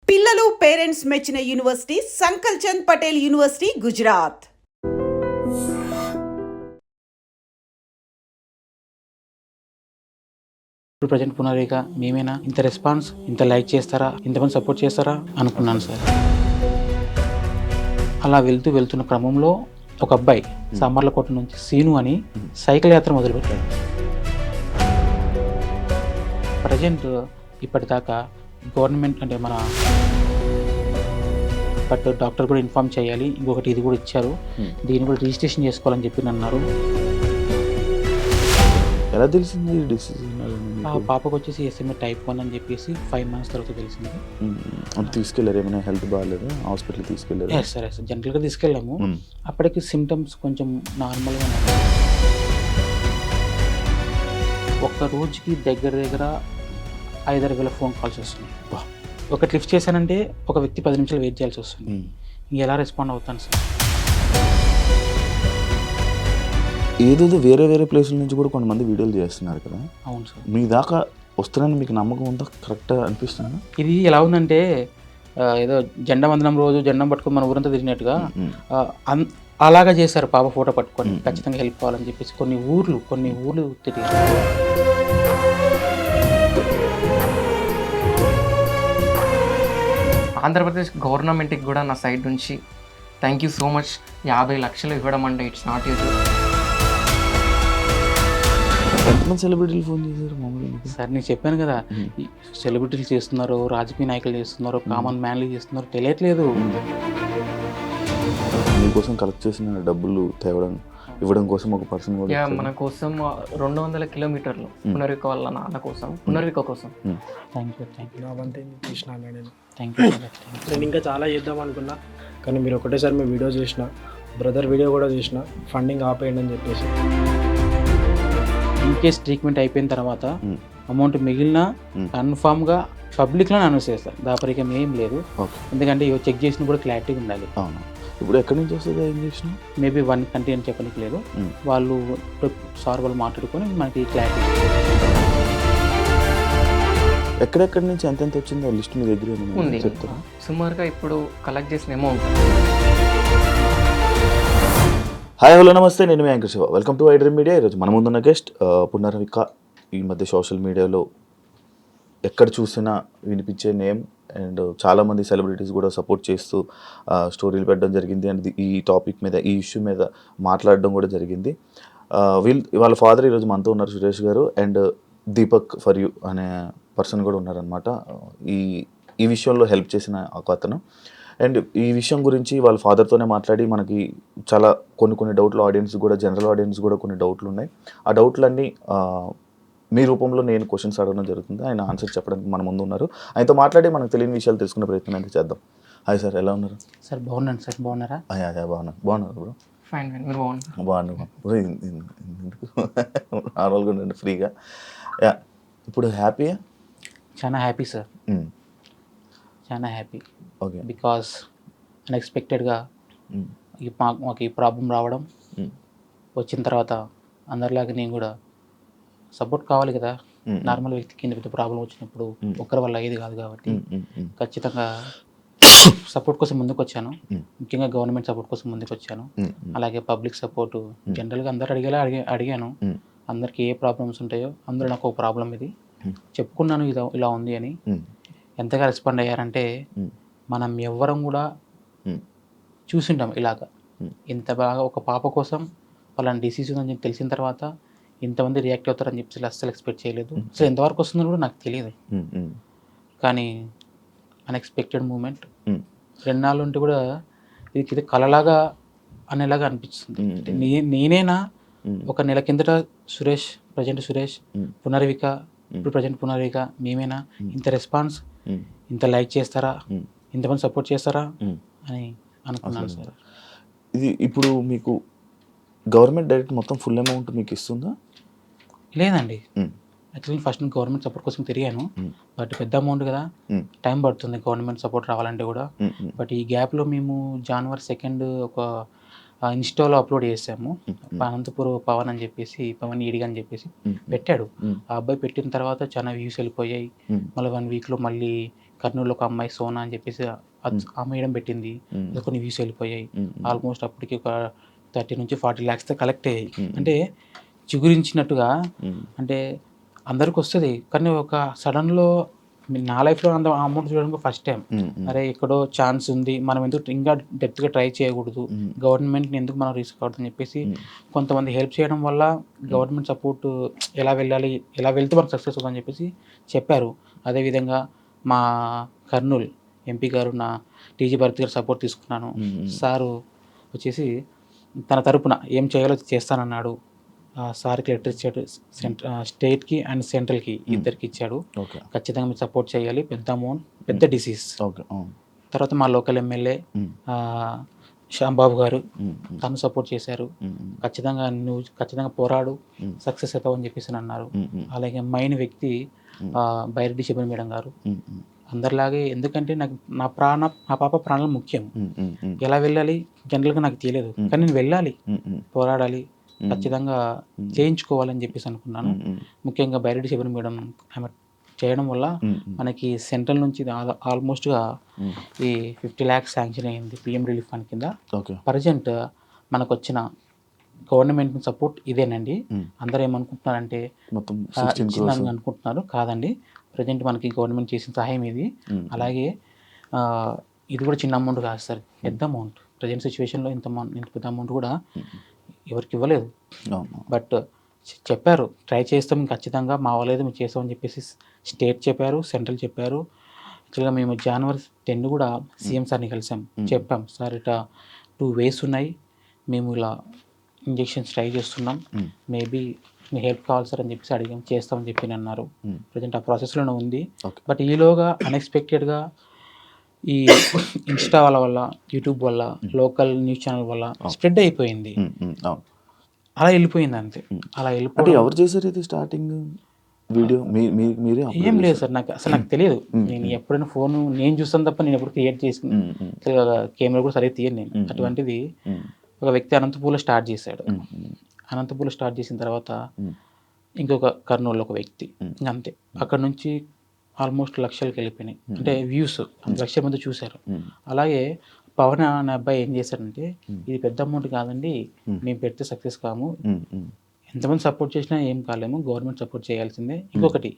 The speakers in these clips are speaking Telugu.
పిల్లలు పేరెంట్స్ మెచ్చిన యూనివర్సిటీ సంకల్ చంద్ పటేల్ యూనివర్సిటీ గుజరాత్. ఇప్పుడు ప్రజెంట్ పునరేక మేమేనా ఇంత రెస్పాన్స్ ఇంత లైక్ చేస్తారా ఇంతమంది సపోర్ట్ చేస్తారా అనుకున్నాను సార్. అలా వెళ్తున్న క్రమంలో ఒక అబ్బాయి సామర్లకోట నుంచి సీను అని సైకిల్ యాత్ర మొదలుపెట్టాడు. ప్రజెంట్ ఇప్పటిదాకా గవర్నమెంట్ అంటే మన బట్ డాక్టర్ కూడా ఇన్ఫార్మ్ చేయాలి, ఇంకొకటి ఇది కూడా ఇచ్చారు, దీన్ని కూడా రిజిస్ట్రేషన్ చేసుకోవాలని చెప్పి అన్నారు. ఎలా తెలిసింది డిసిజన్? పాపకు వచ్చేసి SMA type 1 అని చెప్పేసి 5 months తర్వాత తెలిసింది. తీసుకెళ్ళారు, ఏమైనా హెల్త్ బాగాలేదు హాస్పిటల్ తీసుకెళ్ళారు? సరే జనరల్గా తీసుకెళ్ళాము. అప్పటికి సిమ్టమ్స్ కొంచెం నార్మల్గా ఉన్నాయి. ఒక్క రోజుకి దగ్గర 5,000 ఫోన్ కాల్స్ వస్తున్నాయి. ఒకటి లిఫ్ట్ చేశానంటే ఒక వ్యక్తి 10 నిమిషాలు వెయిట్ చేయాల్సి వస్తుంది. ఎలా రెస్పాండ్ అవుతాను సార్? ఏదో వేరే ప్లేసుల నుంచి కూడా కొంతమంది వీడియోలు చేస్తున్నారు కదా. అవును సార్. మీ దాకా వస్తున్నారని మీకు నమ్మకం ఉందా? కరెక్ట్గా అనిపిస్తుందా? ఇది ఎలా ఉందంటే ఏదో జెండా వందనం రోజు జెండం పట్టుకొని మన ఊరంతా తిరిగినట్టుగా అలాగా చేశారు. పాప ఫోటో పట్టుకొని ఖచ్చితంగా హెల్ప్ కావాలని చెప్పేసి కొన్ని ఊర్లు తిరిగారు. ఆంధ్రప్రదేశ్ గవర్నమెంట్కి కూడా నా సైడ్ నుంచి థ్యాంక్ యూ సో మచ్. 50 లక్షలు ఇవ్వడం అంటే ఇట్స్ నాట్ యూజువల్. ఎంతమంది సెలబ్రిటీలు ఫోన్ చేశారు మామూలుగా? సార్ నేను చెప్పాను కదా, సెలబ్రిటీలు చేస్తున్నారు, రాజకీయ నాయకులు చేస్తున్నారు, కామన్ మ్యాన్లు చేస్తున్నారు, తెలియట్లేదు. మీకోసం కలెక్ట్ చేసిన డబ్బులు ఇవ్వడం కోసం ఒక పర్సన్ కూడా మన కోసం 200 కిలోమీటర్లు పునర్విక వాళ్ళ నాన్న కోసం, పునర్విక కోసం. Thank you. నా వంతే చేసిన నేను. Thank you. నేను ఇంకా చాలా చేద్దాం అనుకున్నా, కానీ మీరు ఒకటేసారి మీ వీడియో చేసిన, బ్రదర్ వీడియో కూడా చేసిన, ఫండింగ్ ఆపేయండి అని చెప్పేసి. ఇన్ కేస్ ట్రీట్మెంట్ అయిపోయిన తర్వాత అమౌంట్ మిగిలిన కన్ఫామ్గా పబ్లిక్లో అనౌన్స్ చేస్తారు. దాపరికం ఏం లేదు, ఎందుకంటే చెక్ చేసిన కూడా క్లారిటీ ఉండాలి. అవును. ఇప్పుడు ఎక్కడి నుంచి వస్తుంది ఇంజక్షన్? మేబీ 1 కంట్రీ అని చెప్పడానికి లేదు, వాళ్ళు మాట్లాడుకొని మనకి క్లారిటీ. ఎక్కడెక్కడి నుంచి ఎంత వచ్చిందో లిస్ట్ మీ దగ్గర ఉంది. చెప్తారా? సుమారుగా ఇప్పుడు కలెక్ట్ చేసిన అమౌంట్. హాయ్ హలో నమస్తే, నేను మీ anchor Shiva. Welcome to iDream media. ఈరోజు మన ముందున్న గెస్ట్ పునర్విక. ఈ మధ్య సోషల్ మీడియాలో ఎక్కడ చూసినా వినిపించే నేమ్, అండ్ చాలామంది సెలబ్రిటీస్ కూడా సపోర్ట్ చేస్తూ స్టోరీలు పెట్టడం జరిగింది. అండ్ ఈ టాపిక్ మీద, ఈ ఇష్యూ మీద మాట్లాడడం కూడా జరిగింది. వాళ్ళ ఫాదర్ ఈరోజు మనతో ఉన్నారు, సురేష్ గారు. అండ్ దీపక్ ఫర్ యూ అనే పర్సన్ కూడా ఉన్నారనమాట, ఈ విషయంలో హెల్ప్ చేసిన ఒక అతను. అండ్ ఈ విషయం గురించి వాళ్ళ ఫాదర్తోనే మాట్లాడి మనకి చాలా కొన్ని డౌట్లు, ఆడియన్స్ కూడా, జనరల్ ఆడియన్స్ కూడా కొన్ని డౌట్లు ఉన్నాయి. ఆ డౌట్లన్నీ మీ రూపంలో నేను క్వశ్చన్స్ అడగడం జరుగుతుంది. ఆయన ఆన్సర్ చెప్పడానికి మన ముందు ఉన్నారు. ఆయనతో మాట్లాడి మనకు తెలియని విషయాలు తెలుసుకునే ప్రయత్నం అయితే చేద్దాం. హాయ్ సార్, ఎలా ఉన్నారు? సార్ బాగున్నాను సార్, బాగున్నారా? బాగున్నారు బ్రో. ఫైన్, మీరు బాగున్నాను. నార్మల్గా ఉండండి, ఫ్రీగా. ఇప్పుడు హ్యాపీయా? చాలా హ్యాపీ సార్, చాలా హ్యాపీ. ఓకే. బికాస్ అన్ఎక్స్పెక్టెడ్గా మాకు ఈ ప్రాబ్లం రావడం, వచ్చిన తర్వాత అందరిలాగా నేను కూడా సపోర్ట్ కావాలి కదా. నార్మల్ వ్యక్తికి ఇంత పెద్ద ప్రాబ్లం వచ్చినప్పుడు ఒక్కరి వల్ల అయ్యేది కాదు కాబట్టి ఖచ్చితంగా సపోర్ట్ కోసం ముందుకు వచ్చాను. ముఖ్యంగా గవర్నమెంట్ సపోర్ట్ కోసం ముందుకు వచ్చాను. అలాగే పబ్లిక్ సపోర్టు జనరల్గా అందరు అడిగాను. అందరికి ఏ ప్రాబ్లమ్స్ ఉంటాయో అందరూ నాకు ఒక ప్రాబ్లం ఇది చెప్పుకున్నాను, ఇలా ఉంది అని. ఎంతగా రెస్పాండ్ అయ్యారంటే మనం ఎవ్వరం కూడా చూసింటాం ఇలాగా. ఇంత బాగా ఒక పాప కోసం వాళ్ళని డిసీజ్ ఉందని తెలిసిన తర్వాత ఇంతమంది రియాక్ట్ అవుతారని చెప్పి అస్సలు ఎక్స్పెక్ట్ చేయలేదు. అసలు ఎంతవరకు వస్తుందో కూడా నాకు తెలియదు. కానీ అన్ఎక్స్పెక్టెడ్ మూమెంట్. 2 నాళ్ళు ఉంటే కూడా ఇది కలలాగా అనేలాగా అనిపిస్తుంది. నేనేనా ఒక నెల కిందట ప్రజెంట్ సురేష్, పునర్విక, ఇప్పుడు ప్రజెంట్ పునర్విక మేమేనా ఇంత రెస్పాన్స్ ఇంత లైక్ చేస్తారా ఇంతమంది సపోర్ట్ చేస్తారా అని అనుకున్నాను సార్. ఇది ఇప్పుడు మీకు గవర్నమెంట్ డైరెక్ట్ మొత్తం ఫుల్ అమౌంట్ మీకు ఇస్తుందా? లేదండి, యాక్చువల్లీ ఫస్ట్ గవర్నమెంట్ సపోర్ట్ కోసం తిరిగాను. బట్ పెద్ద అమౌంట్ కదా, టైం పడుతుంది గవర్నమెంట్ సపోర్ట్ రావాలంటే కూడా. బట్ ఈ గ్యాప్లో మేము January 2 ఒక ఇన్స్టాలో అప్లోడ్ చేసాము. అనంతపురం పవన్ అని చెప్పేసి, పవన్ ఈడిగా అని చెప్పేసి పెట్టాడు. ఆ అబ్బాయి పెట్టిన తర్వాత చాలా వ్యూస్ వెళ్ళిపోయాయి. మళ్ళీ 1 వీక్లో మళ్ళీ కర్నూలులో ఒక అమ్మాయి సోనా అని చెప్పేసి ఆ మేడం పెట్టింది. అది కొన్ని వ్యూస్ వెళ్ళిపోయాయి. ఆల్మోస్ట్ అప్పటికి ఒక 30 నుంచి 40 lakhs కలెక్ట్ అయ్యాయి. అంటే చిగురించినట్టుగా అంటే అందరికి వస్తుంది, కానీ ఒక సడన్లో నా లైఫ్లో అంత అమౌంట్ చూడడానికి ఫస్ట్ టైం. అరే ఎక్కడో ఛాన్స్ ఉంది, మనం ఎందుకు ఇంకా డెప్త్గా ట్రై చేయకూడదు, గవర్నమెంట్ని ఎందుకు మనం రిస్క్ అవుతుందని చెప్పేసి కొంతమంది హెల్ప్ చేయడం వల్ల గవర్నమెంట్ సపోర్ట్ ఎలా వెళ్ళాలి, ఎలా వెళ్తే మనకు సక్సెస్ అవుతుందని చెప్పేసి చెప్పారు. అదేవిధంగా మా కర్నూలు ఎంపీ గారు నా టీజీ భరత్ గారు సపోర్ట్ తీసుకున్నాను. సారు వచ్చేసి తన తరపున ఏం చేయాలో చేస్తానన్నాడు. సార్కి లెటర్ ఇచ్చాడు, స్టేట్కి అండ్ సెంట్రల్కి ఇద్దరికి ఇచ్చాడు. ఖచ్చితంగా మీరు సపోర్ట్ చేయాలి, పెద్ద అమౌంట్, పెద్ద డిసీజ్. తర్వాత మా లోకల్ ఎమ్మెల్యే శ్యాంబాబు గారు తను సపోర్ట్ చేశారు. ఖచ్చితంగా పోరాడు, సక్సెస్ అవుతావు అని చెప్పేసి అన్నారు. అలాగే మైన్ వ్యక్తి బైరెడ్డి శిబన్ మేడం గారు అందరిలాగే, ఎందుకంటే నాకు నా పాప ప్రాణాలు ముఖ్యం. ఎలా వెళ్ళాలి జనరల్గా నాకు తెలియదు, కానీ నేను వెళ్ళాలి, పోరాడాలి, ఖచ్చితంగా చేయించుకోవాలని చెప్పేసి అనుకున్నాను. ముఖ్యంగా బైరెడ్డి శిబన్ మేడం ఆమె చేయడం వల్ల మనకి సెంట్రల్ నుంచి ఆల్మోస్ట్గా ఈ 50 lakhs శాంక్షన్ అయింది పిఎం రిలీఫ్ ఫండ్ కింద. ప్రజెంట్ మనకు వచ్చిన గవర్నమెంట్ సపోర్ట్ ఇదేనండి. అందరూ ఏమనుకుంటున్నారంటే ఇచ్చిందని అనుకుంటున్నారు, కాదండి. ప్రజెంట్ మనకి గవర్నమెంట్ చేసిన సహాయం ఇది. అలాగే ఇది కూడా చిన్న అమౌంట్ కాదు సార్, పెద్ద అమౌంట్. ప్రజెంట్ సిచ్యువేషన్లో ఇంత పెద్ద అమౌంట్ కూడా ఎవరికి ఇవ్వలేదు. బట్ చెప్పారు ట్రై చేస్తాం ఖచ్చితంగా, మా వాళ్ళేదో మేము చేస్తామని చెప్పేసి స్టేట్ చెప్పారు, సెంట్రల్ చెప్పారు. యాక్చువల్గా మేము January 10 కూడా సీఎం సార్ని కలిసాం. చెప్పాం సార్ ఇట్లా 2 ways ఉన్నాయి, మేము ఇలా ఇంజెక్షన్స్ ట్రై చేస్తున్నాం, మేబీ మీ హెల్ప్ కావాలి సార్ అని చెప్పేసి అడిగాం. చేస్తామని చెప్పి అన్నారు. ప్రజెంట్ ఆ ప్రాసెస్లోనే ఉంది. బట్ ఈలోగా అన్ఎక్స్పెక్టెడ్గా ఈ ఇన్స్టా వల్ల, యూట్యూబ్ వల్ల, లోకల్ న్యూస్ ఛానల్ వల్ల స్ప్రెడ్ అయిపోయింది. అలా వెళ్ళిపోయింది అంతే. అలా వెళ్ళిపోయి ఎవరు చేశారు ఇది స్టార్టింగ్ వీడియో? మీరే? ఏం లేదు సార్, నాకు తెలియదు. నేను ఎప్పుడైనా ఫోన్ నేను చూస్తాను తప్ప నేను ఎప్పుడు క్రియేట్ చేసుకుని కెమెరా కూడా సరిగ్గా తీయను నేను. అటువంటిది ఒక వ్యక్తి అనంతపూర్లో స్టార్ట్ చేశాడు. అనంతపూర్లో స్టార్ట్ చేసిన తర్వాత ఇంకొక కర్నూలులో ఒక వ్యక్తి, అంతే. అక్కడ నుంచి ఆల్మోస్ట్ లక్షలకు వెళ్ళిపోయినాయి, అంటే వ్యూస్ 1,00,000 మంది చూశారు. అలాగే పవన్ అనే అబ్బాయి ఏం చేశాడంటే, ఇది పెద్ద అమౌంట్ కాదండి, మేము పెడితే సక్సెస్ కాము, ఎంతమంది సపోర్ట్ చేసినా ఏం కాలేము, గవర్నమెంట్ సపోర్ట్ చేయాల్సిందే. ఇంకొకటి,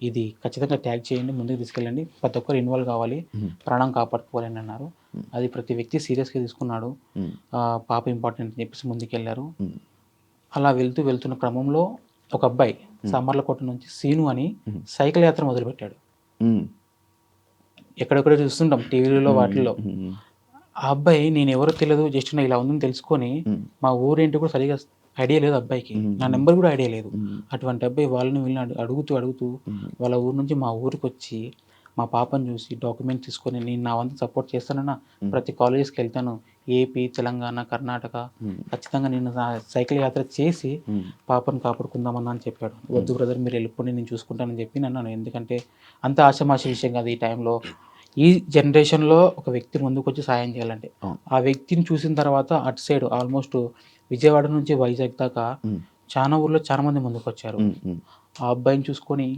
ఇది ఖచ్చితంగా ట్యాగ్ చేయండి, ముందుకు తీసుకెళ్ళండి, ప్రతి ఒక్కరు ఇన్వాల్వ్ కావాలి, ప్రాణం కాపాడుకోవాలని అన్నారు. అది ప్రతి వ్యక్తి సీరియస్గా తీసుకున్నాడు. పాప ఇంపార్టెంట్ అని చెప్పేసి ముందుకెళ్ళారు. అలా వెళ్తున్న క్రమంలో ఒక అబ్బాయి సామర్లకోట నుంచి సీను అని సైకిల్ యాత్ర మొదలుపెట్టాడు. ఎక్కడెక్కడ చూస్తుంటాం టీవీలలో వాటిల్లో. ఆ అబ్బాయి నేను ఎవరో తెలియదు, జస్ట్ నా ఇలా ఉందని తెలుసుకొని, మా ఊరేంటి కూడా సరిగా ఐడియా లేదు అబ్బాయికి, నా నెంబర్ కూడా ఐడియా లేదు. అటువంటి అబ్బాయి వాళ్ళని వీళ్ళని అడుగుతూ వాళ్ళ ఊరు నుంచి మా ఊరికి వచ్చి మా పాపను చూసి డాక్యుమెంట్ తీసుకొని, నేను నా వంతు సపోర్ట్ చేస్తానన్నా, ప్రతి కాలేజెస్కి వెళ్తాను, ఏపీ, తెలంగాణ, కర్ణాటక, ఖచ్చితంగా నేను సైకిల్ యాత్ర చేసి పాపను కాపాడుకుందామన్నా అని చెప్పాడు. వద్దు బ్రదర్ మీరు వెళ్ళిపోండి, నేను చూసుకుంటానని చెప్పి అన్నాను. ఎందుకంటే అంత ఆశమాష విషయం కాదు ఈ టైంలో. ఈ జనరేషన్లో ఒక వ్యక్తి ముందుకు వచ్చి సాయం చేయాలంటే, ఆ వ్యక్తిని చూసిన తర్వాత అటు సైడ్ ఆల్మోస్ట్ విజయవాడ నుంచి వైజాగ్ దాకా చాలా ఊర్లో చాలా మంది ముందుకు వచ్చారు. ఆ అబ్బాయిని చూసుకొని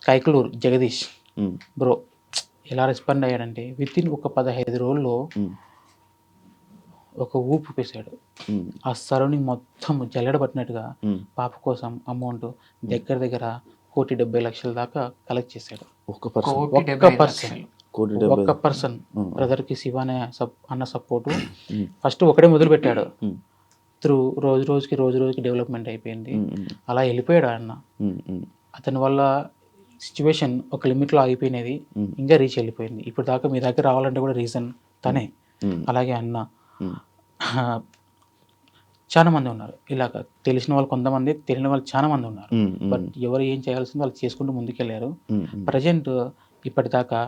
కైకలూరు జగదీష్ బ్రో ఎలా రెస్పాండ్ అయ్యాడంటే, వితిన్ ఒక 15 రోజుల్లో ఒక ఊపు పేశాడు. ఆ సరౌండింగ్ మొత్తం జల్లెడబట్టినట్టుగా పాప కోసం అమౌంట్ దగ్గర 1,70,00,000 దాకా కలెక్ట్ చేశాడు. ఒక్క పర్సన్ బ్రదర్కి శివ అన్న సపోర్టు. ఫస్ట్ ఒకటే మొదలు పెట్టాడు, త్రూ రోజు రోజుకి డెవలప్మెంట్ అయిపోయింది. అలా వెళ్ళిపోయాడు అన్న. అతని వల్ల సిచ్యువేషన్ ఒక లిమిట్లో ఆగిపోయినది, ఇంకా రీచ్ వెళ్ళిపోయింది. ఇప్పుడు దాకా మీ దగ్గర రావాలంటే కూడా రీజన్ తనే. అలాగే అన్న చాలా మంది ఉన్నారు ఇలాగ, తెలిసిన వాళ్ళు కొంతమంది, తెలియని వాళ్ళు చాలా మంది ఉన్నారు. బట్ ఎవరు ఏం చేయాల్సిందో వాళ్ళు చేసుకుంటూ ముందుకెళ్ళారు. ప్రజెంట్ ఇప్పటిదాకా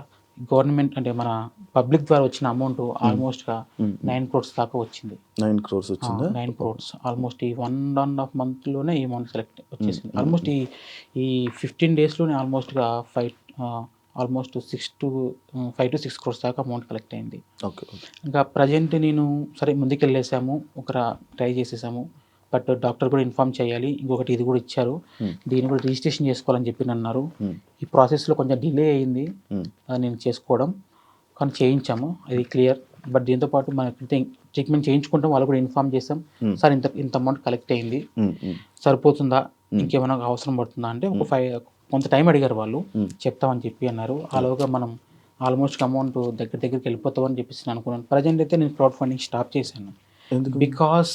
గవర్నమెంట్ అంటే మన పబ్లిక్ ద్వారా వచ్చిన అమౌంట్ ఆల్మోస్ట్గా 9 crores దాకా వచ్చింది. 9 crores వచ్చింది. 9 crores ఆల్మోస్ట్ ఈ 1.5 monthలోనే ఈ అమౌంట్ సెలెక్ట్ వచ్చేసింది. ఆల్మోస్ట్ ఈ 15 daysలోనే ఆల్మోస్ట్గా 5 to 6 crores దాకా అమౌంట్ కలెక్ట్ అయింది. ఇంకా ప్రజెంట్ నేను సరే ముందుకెళ్ళేసాము, ఒక ట్రై చేసేసాము, బట్ డాక్టర్ కూడా ఇన్ఫామ్ చేయాలి, ఇంకొకటి ఇది కూడా ఇచ్చారు, దీన్ని కూడా రిజిస్ట్రేషన్ చేసుకోవాలని చెప్పి అన్నారు. ఈ ప్రాసెస్లో కొంచెం డిలే అయ్యింది నేను చేసుకోవడం, కానీ చేయించాము, అది క్లియర్. బట్ దీంతోపాటు మనకి ట్రీట్మెంట్ చేయించుకుంటాం, వాళ్ళు కూడా ఇన్ఫామ్ చేసాం, సార్ ఇంత అమౌంట్ కలెక్ట్ అయింది, సరిపోతుందా, ఇంకేమైనా అవసరం పడుతుందా అంటే కొంత టైం అడిగారు వాళ్ళు, చెప్తామని చెప్పి అన్నారు. అలాగా మనం ఆల్మోస్ట్ అమౌంట్ దగ్గరికి వెళ్ళిపోతామని చెప్పేసి నేను అనుకున్నాను. ప్రజెంట్ అయితే నేను క్రౌడ్ ఫండింగ్ స్టాప్ చేశాను, బికాస్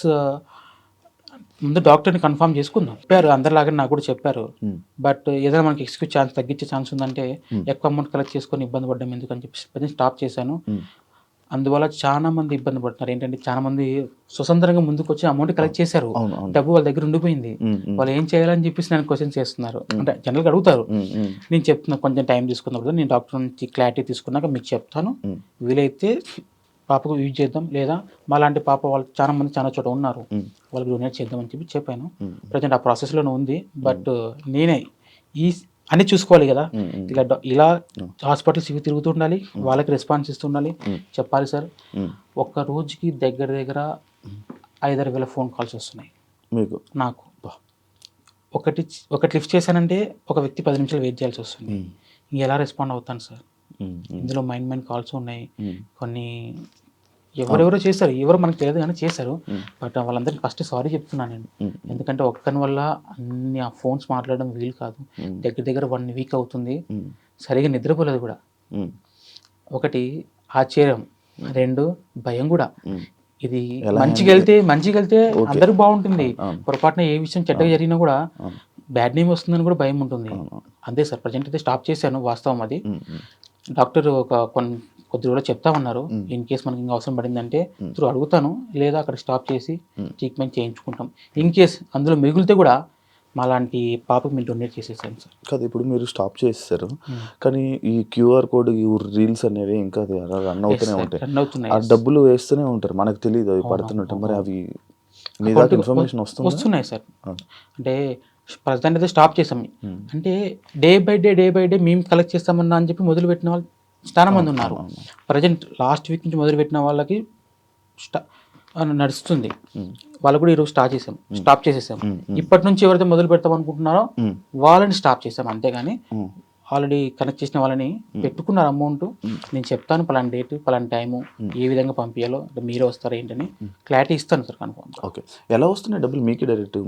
ముందు డాక్టర్ని కన్ఫర్మ్ చేసుకుందాం చెప్పారు, అందరిలాగా నాకు కూడా చెప్పారు. బట్ ఏదైనా మనకి ఎక్స్క్యూజ్ ఛాన్స్ తగ్గించే ఛాన్స్ ఉందంటే ఎక్కువ అమౌంట్ కలెక్ట్ చేసుకొని ఇబ్బంది పడ్డం ఎందుకని చెప్పేసి ప్రజెంట్ స్టాప్ చేశాను. అందువల్ల చాలా మంది ఇబ్బంది పడుతున్నారు. ఏంటంటే చాలా మంది స్వతంత్రంగా ముందుకు వచ్చి అమౌంట్ కలెక్ట్ చేశారు, డబ్బు వాళ్ళ దగ్గర ఉండిపోయింది, వాళ్ళు ఏం చేయాలని చెప్పేసి నేను క్వశ్చన్స్ చేస్తున్నారు, అంటే జనరల్గా అడుగుతారు. నేను చెప్తున్నా కొంచెం టైం తీసుకున్నప్పుడు నేను డాక్టర్ నుంచి క్లారిటీ తీసుకున్నాక మీకు చెప్తాను, వీలైతే పాపకు యూజ్ చేద్దాం, లేదా మా లాంటి పాప వాళ్ళు చాలా మంది చాలా చోట ఉన్నారు, వాళ్ళకి డొనేట్ చేద్దామని చెప్పి చెప్పాను. ప్రజెంట్ ఆ ప్రాసెస్లోనే ఉంది. బట్ నేనే అన్నీ చూసుకోవాలి కదా, ఇలా హాస్పిటల్స్ ఇవి తిరుగుతూ ఉండాలి, వాళ్ళకి రెస్పాన్స్ ఇస్తుండాలి, చెప్పాలి సార్. ఒక్క రోజుకి దగ్గర 5,000 ఫోన్ కాల్స్ వస్తున్నాయి మీకు నాకు. ఒకటి లిఫ్ట్ చేశానంటే ఒక వ్యక్తి 10 నిమిషాలు వెయిట్ చేయాల్సి వస్తుంది, ఎలా రెస్పాండ్ అవుతాను సార్. ఇందులో మైండ్ కాల్స్ ఉన్నాయి, కొన్ని ఎవరెవరో చేశారు, ఎవరో మనకు తెలియదు కానీ చేశారు. బట్ వాళ్ళందరికీ ఫస్ట్ సారీ చెప్తున్నాను నేను, ఎందుకంటే ఒక్కని వల్ల అన్ని ఆ ఫోన్స్ మాట్లాడడం వీలు కాదు. దగ్గర 1 వీక్ అవుతుంది, సరిగా నిద్రపోలేదు కూడా. ఒకటి ఆశ్చర్యం, 2 భయం కూడా. ఇది మంచిగా వెళ్తే అందరికి బాగుంటుంది, పొరపాటున ఏ విషయం చెడ్డగా జరిగినా కూడా బ్యాడ్ నేమ్ వస్తుందని కూడా భయం ఉంటుంది. అంతే సార్, ప్రజెంట్ అయితే స్టాప్ చేశాను, వాస్తవం అది. డాక్టర్ కొద్ది రోజులు చెప్తామన్నారు, ఇన్ కేస్ మనకి ఇంకా అవసరం పడిందంటే త్రూ అడుగుతాను, లేదా అక్కడ స్టాప్ చేసి ట్రీట్మెంట్ చేయించుకుంటాం. ఇన్ కేస్ అందులో మిగిలితే కూడా మా లాంటి పాపకు మీరు డొనేట్ చేసేసాను సార్. కాదు, ఇప్పుడు మీరు స్టాప్ చేసేసారు, కానీ ఈ QR కోడ్, ఈ రీల్స్ అనేవి ఇంకా రన్ అవుతూనే ఉంటాయి, ఆ డబ్బులు వేస్తూనే ఉంటారు, మనకు తెలియదు అవి పడుతున్నట్టు. మరి అవి మీ దాకా ఇన్ఫర్మేషన్ వస్తున్నాయి సార్. అంటే ప్రజెంట్ అయితే స్టాప్ చేసాం, అంటే డే బై డే మేము కలెక్ట్ చేస్తామన్నా అని చెప్పి మొదలుపెట్టిన వాళ్ళు చాలా మంది ఉన్నారు. ప్రజెంట్ లాస్ట్ వీక్ నుంచి మొదలుపెట్టిన వాళ్ళకి నడుస్తుంది, వాళ్ళు కూడా ఈరోజు స్టాప్ చేసేసాం. ఇప్పటి నుంచి ఎవరైతే మొదలు పెడతాం అనుకుంటున్నారో వాళ్ళని స్టాప్ చేసాం, అంతేగాని ఆల్రెడీ కనెక్ట్ చేసిన వాళ్ళని పెట్టుకున్నారు అమౌంట్. నేను చెప్తాను పలానా డేట్ పలానా టైము, ఏ విధంగా పంపించాలో, మీరే వస్తారా ఏంటని క్లారిటీ ఇస్తాను సార్ కన్ఫర్మ్. ఓకే, ఎలా వస్తున్నాయి డబ్బులు మీకు డైరెక్ట్?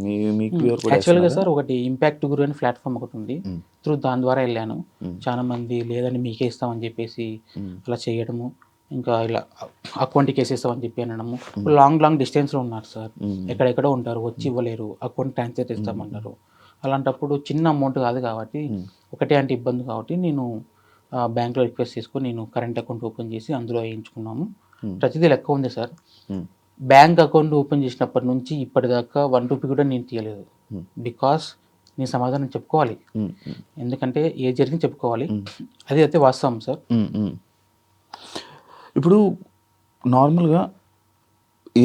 యాక్చువల్గా సార్ ఒకటి ఇంపాక్ట్ గురు అని ప్లాట్ఫామ్ ఒకటి ఉంది, త్రూ దాని ద్వారా వెళ్ళాను. చాలా మంది లేదని మీకే ఇస్తామని చెప్పేసి అలా చేయడము, ఇంకా ఇలా అకౌంట్కి వేసేస్తామని చెప్పి అనడము. లాంగ్ డిస్టెన్స్లో ఉన్నారు సార్, ఎక్కడెక్కడో ఉంటారు, వచ్చి ఇవ్వలేరు, అకౌంట్ ట్రాన్స్ఫర్ చేస్తామంటారు. అలాంటప్పుడు చిన్న అమౌంట్ కాదు కాబట్టి, ఒకటే అంటే ఇబ్బంది కాబట్టి నేను బ్యాంక్లో రిక్వెస్ట్ చేసుకొని నేను కరెంట్ అకౌంట్ ఓపెన్ చేసి అందులో వేయించుకున్నాము. ప్రతిదీ లెక్క ఉంది సార్. బ్యాంక్ అకౌంట్ ఓపెన్ చేసినప్పటి నుంచి ఇప్పటిదాకా 1 రూపీ కూడా నేను తీయలేదు, బికాస్ నేను సమాధానం చెప్పుకోవాలి, ఎందుకంటే ఏ జరిగింది చెప్పుకోవాలి, అది అయితే వాస్తవం సార్. ఇప్పుడు నార్మల్గా